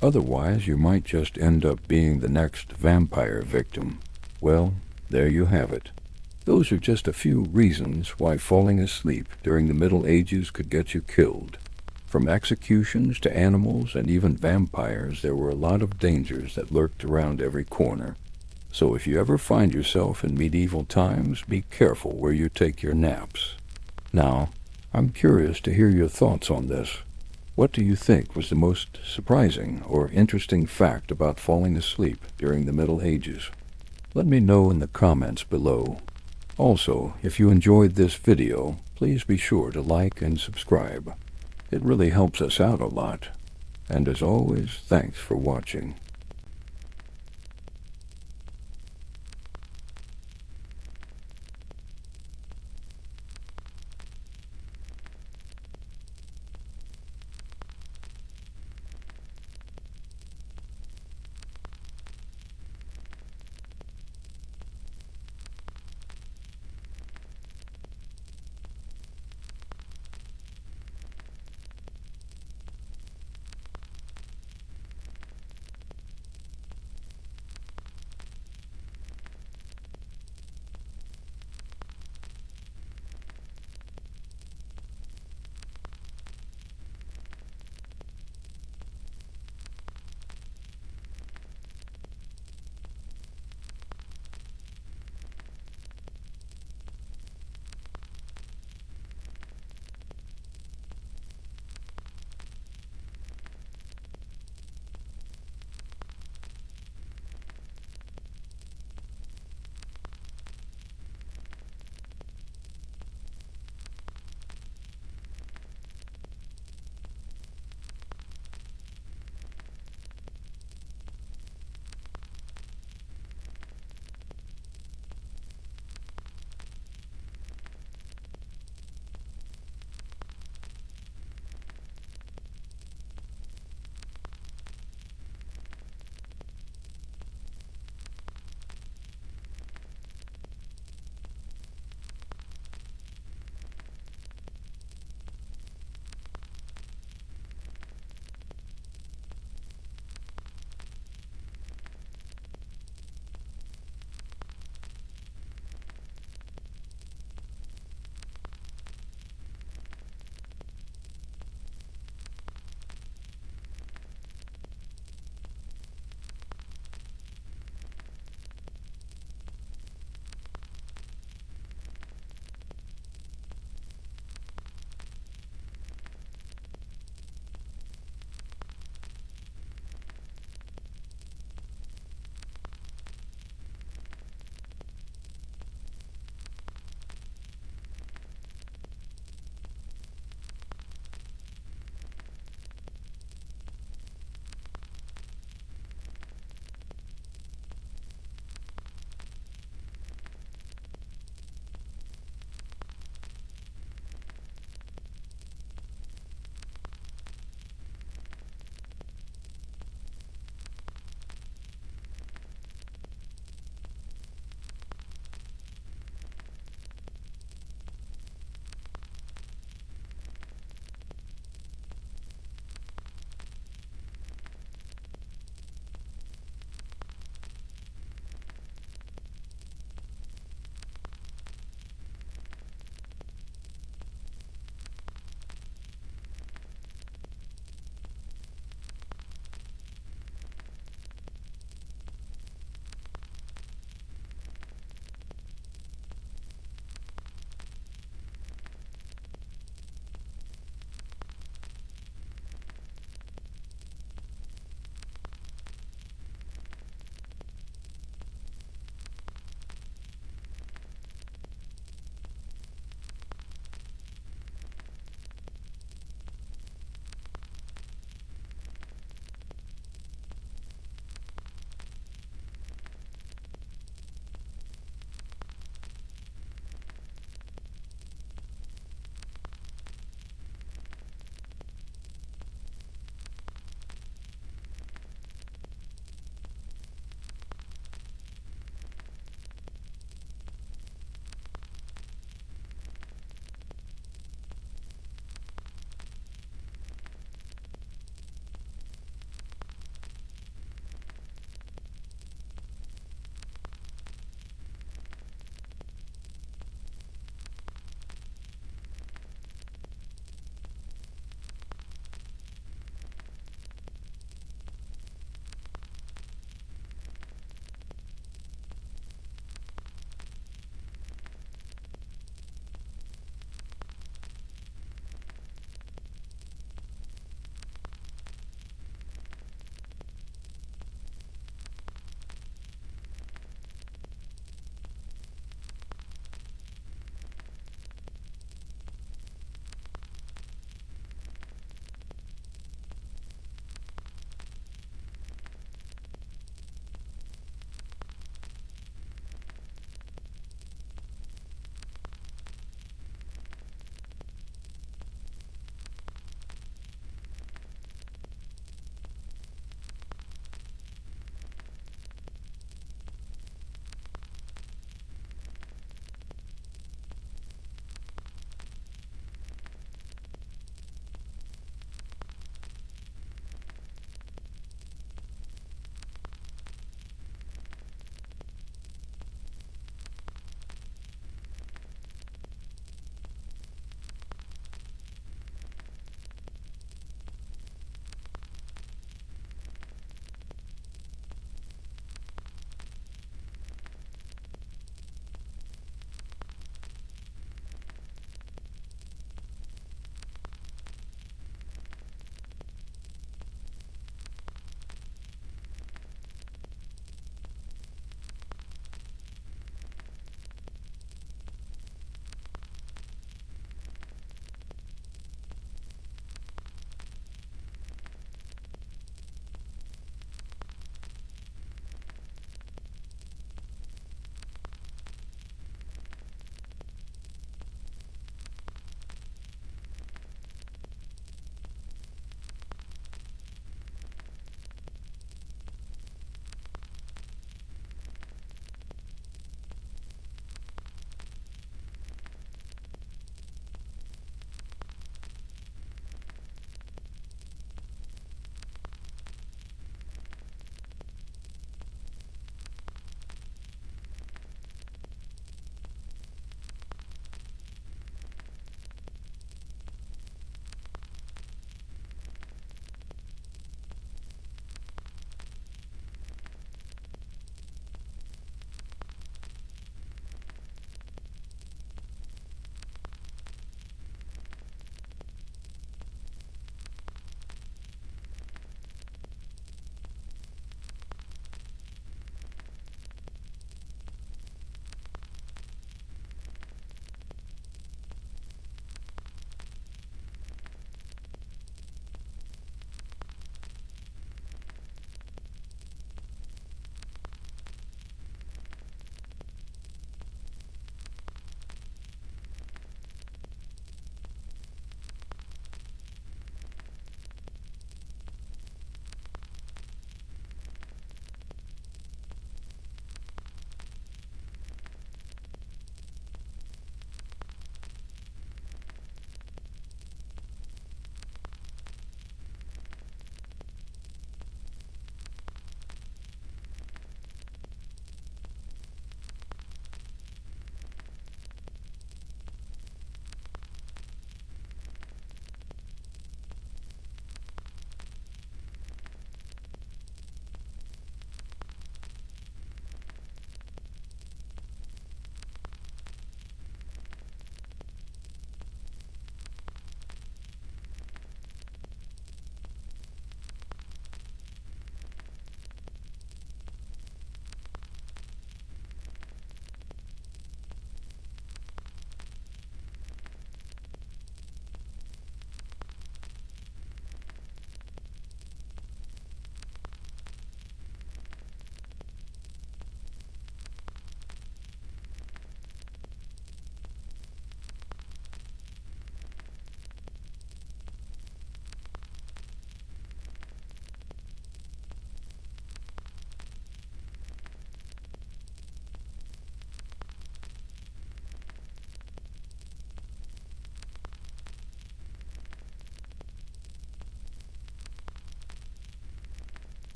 Otherwise, you might just end up being the next vampire victim. Well, there you have it. Those are just a few reasons why falling asleep during the Middle Ages could get you killed. From executions to animals and even vampires, there were a lot of dangers that lurked around every corner. So if you ever find yourself in medieval times, be careful where you take your naps. Now, I'm curious to hear your thoughts on this. What do you think was the most surprising or interesting fact about falling asleep during the Middle Ages? Let me know in the comments below. Also, if you enjoyed this video, please be sure to like and subscribe. It really helps us out a lot. And as always, thanks for watching.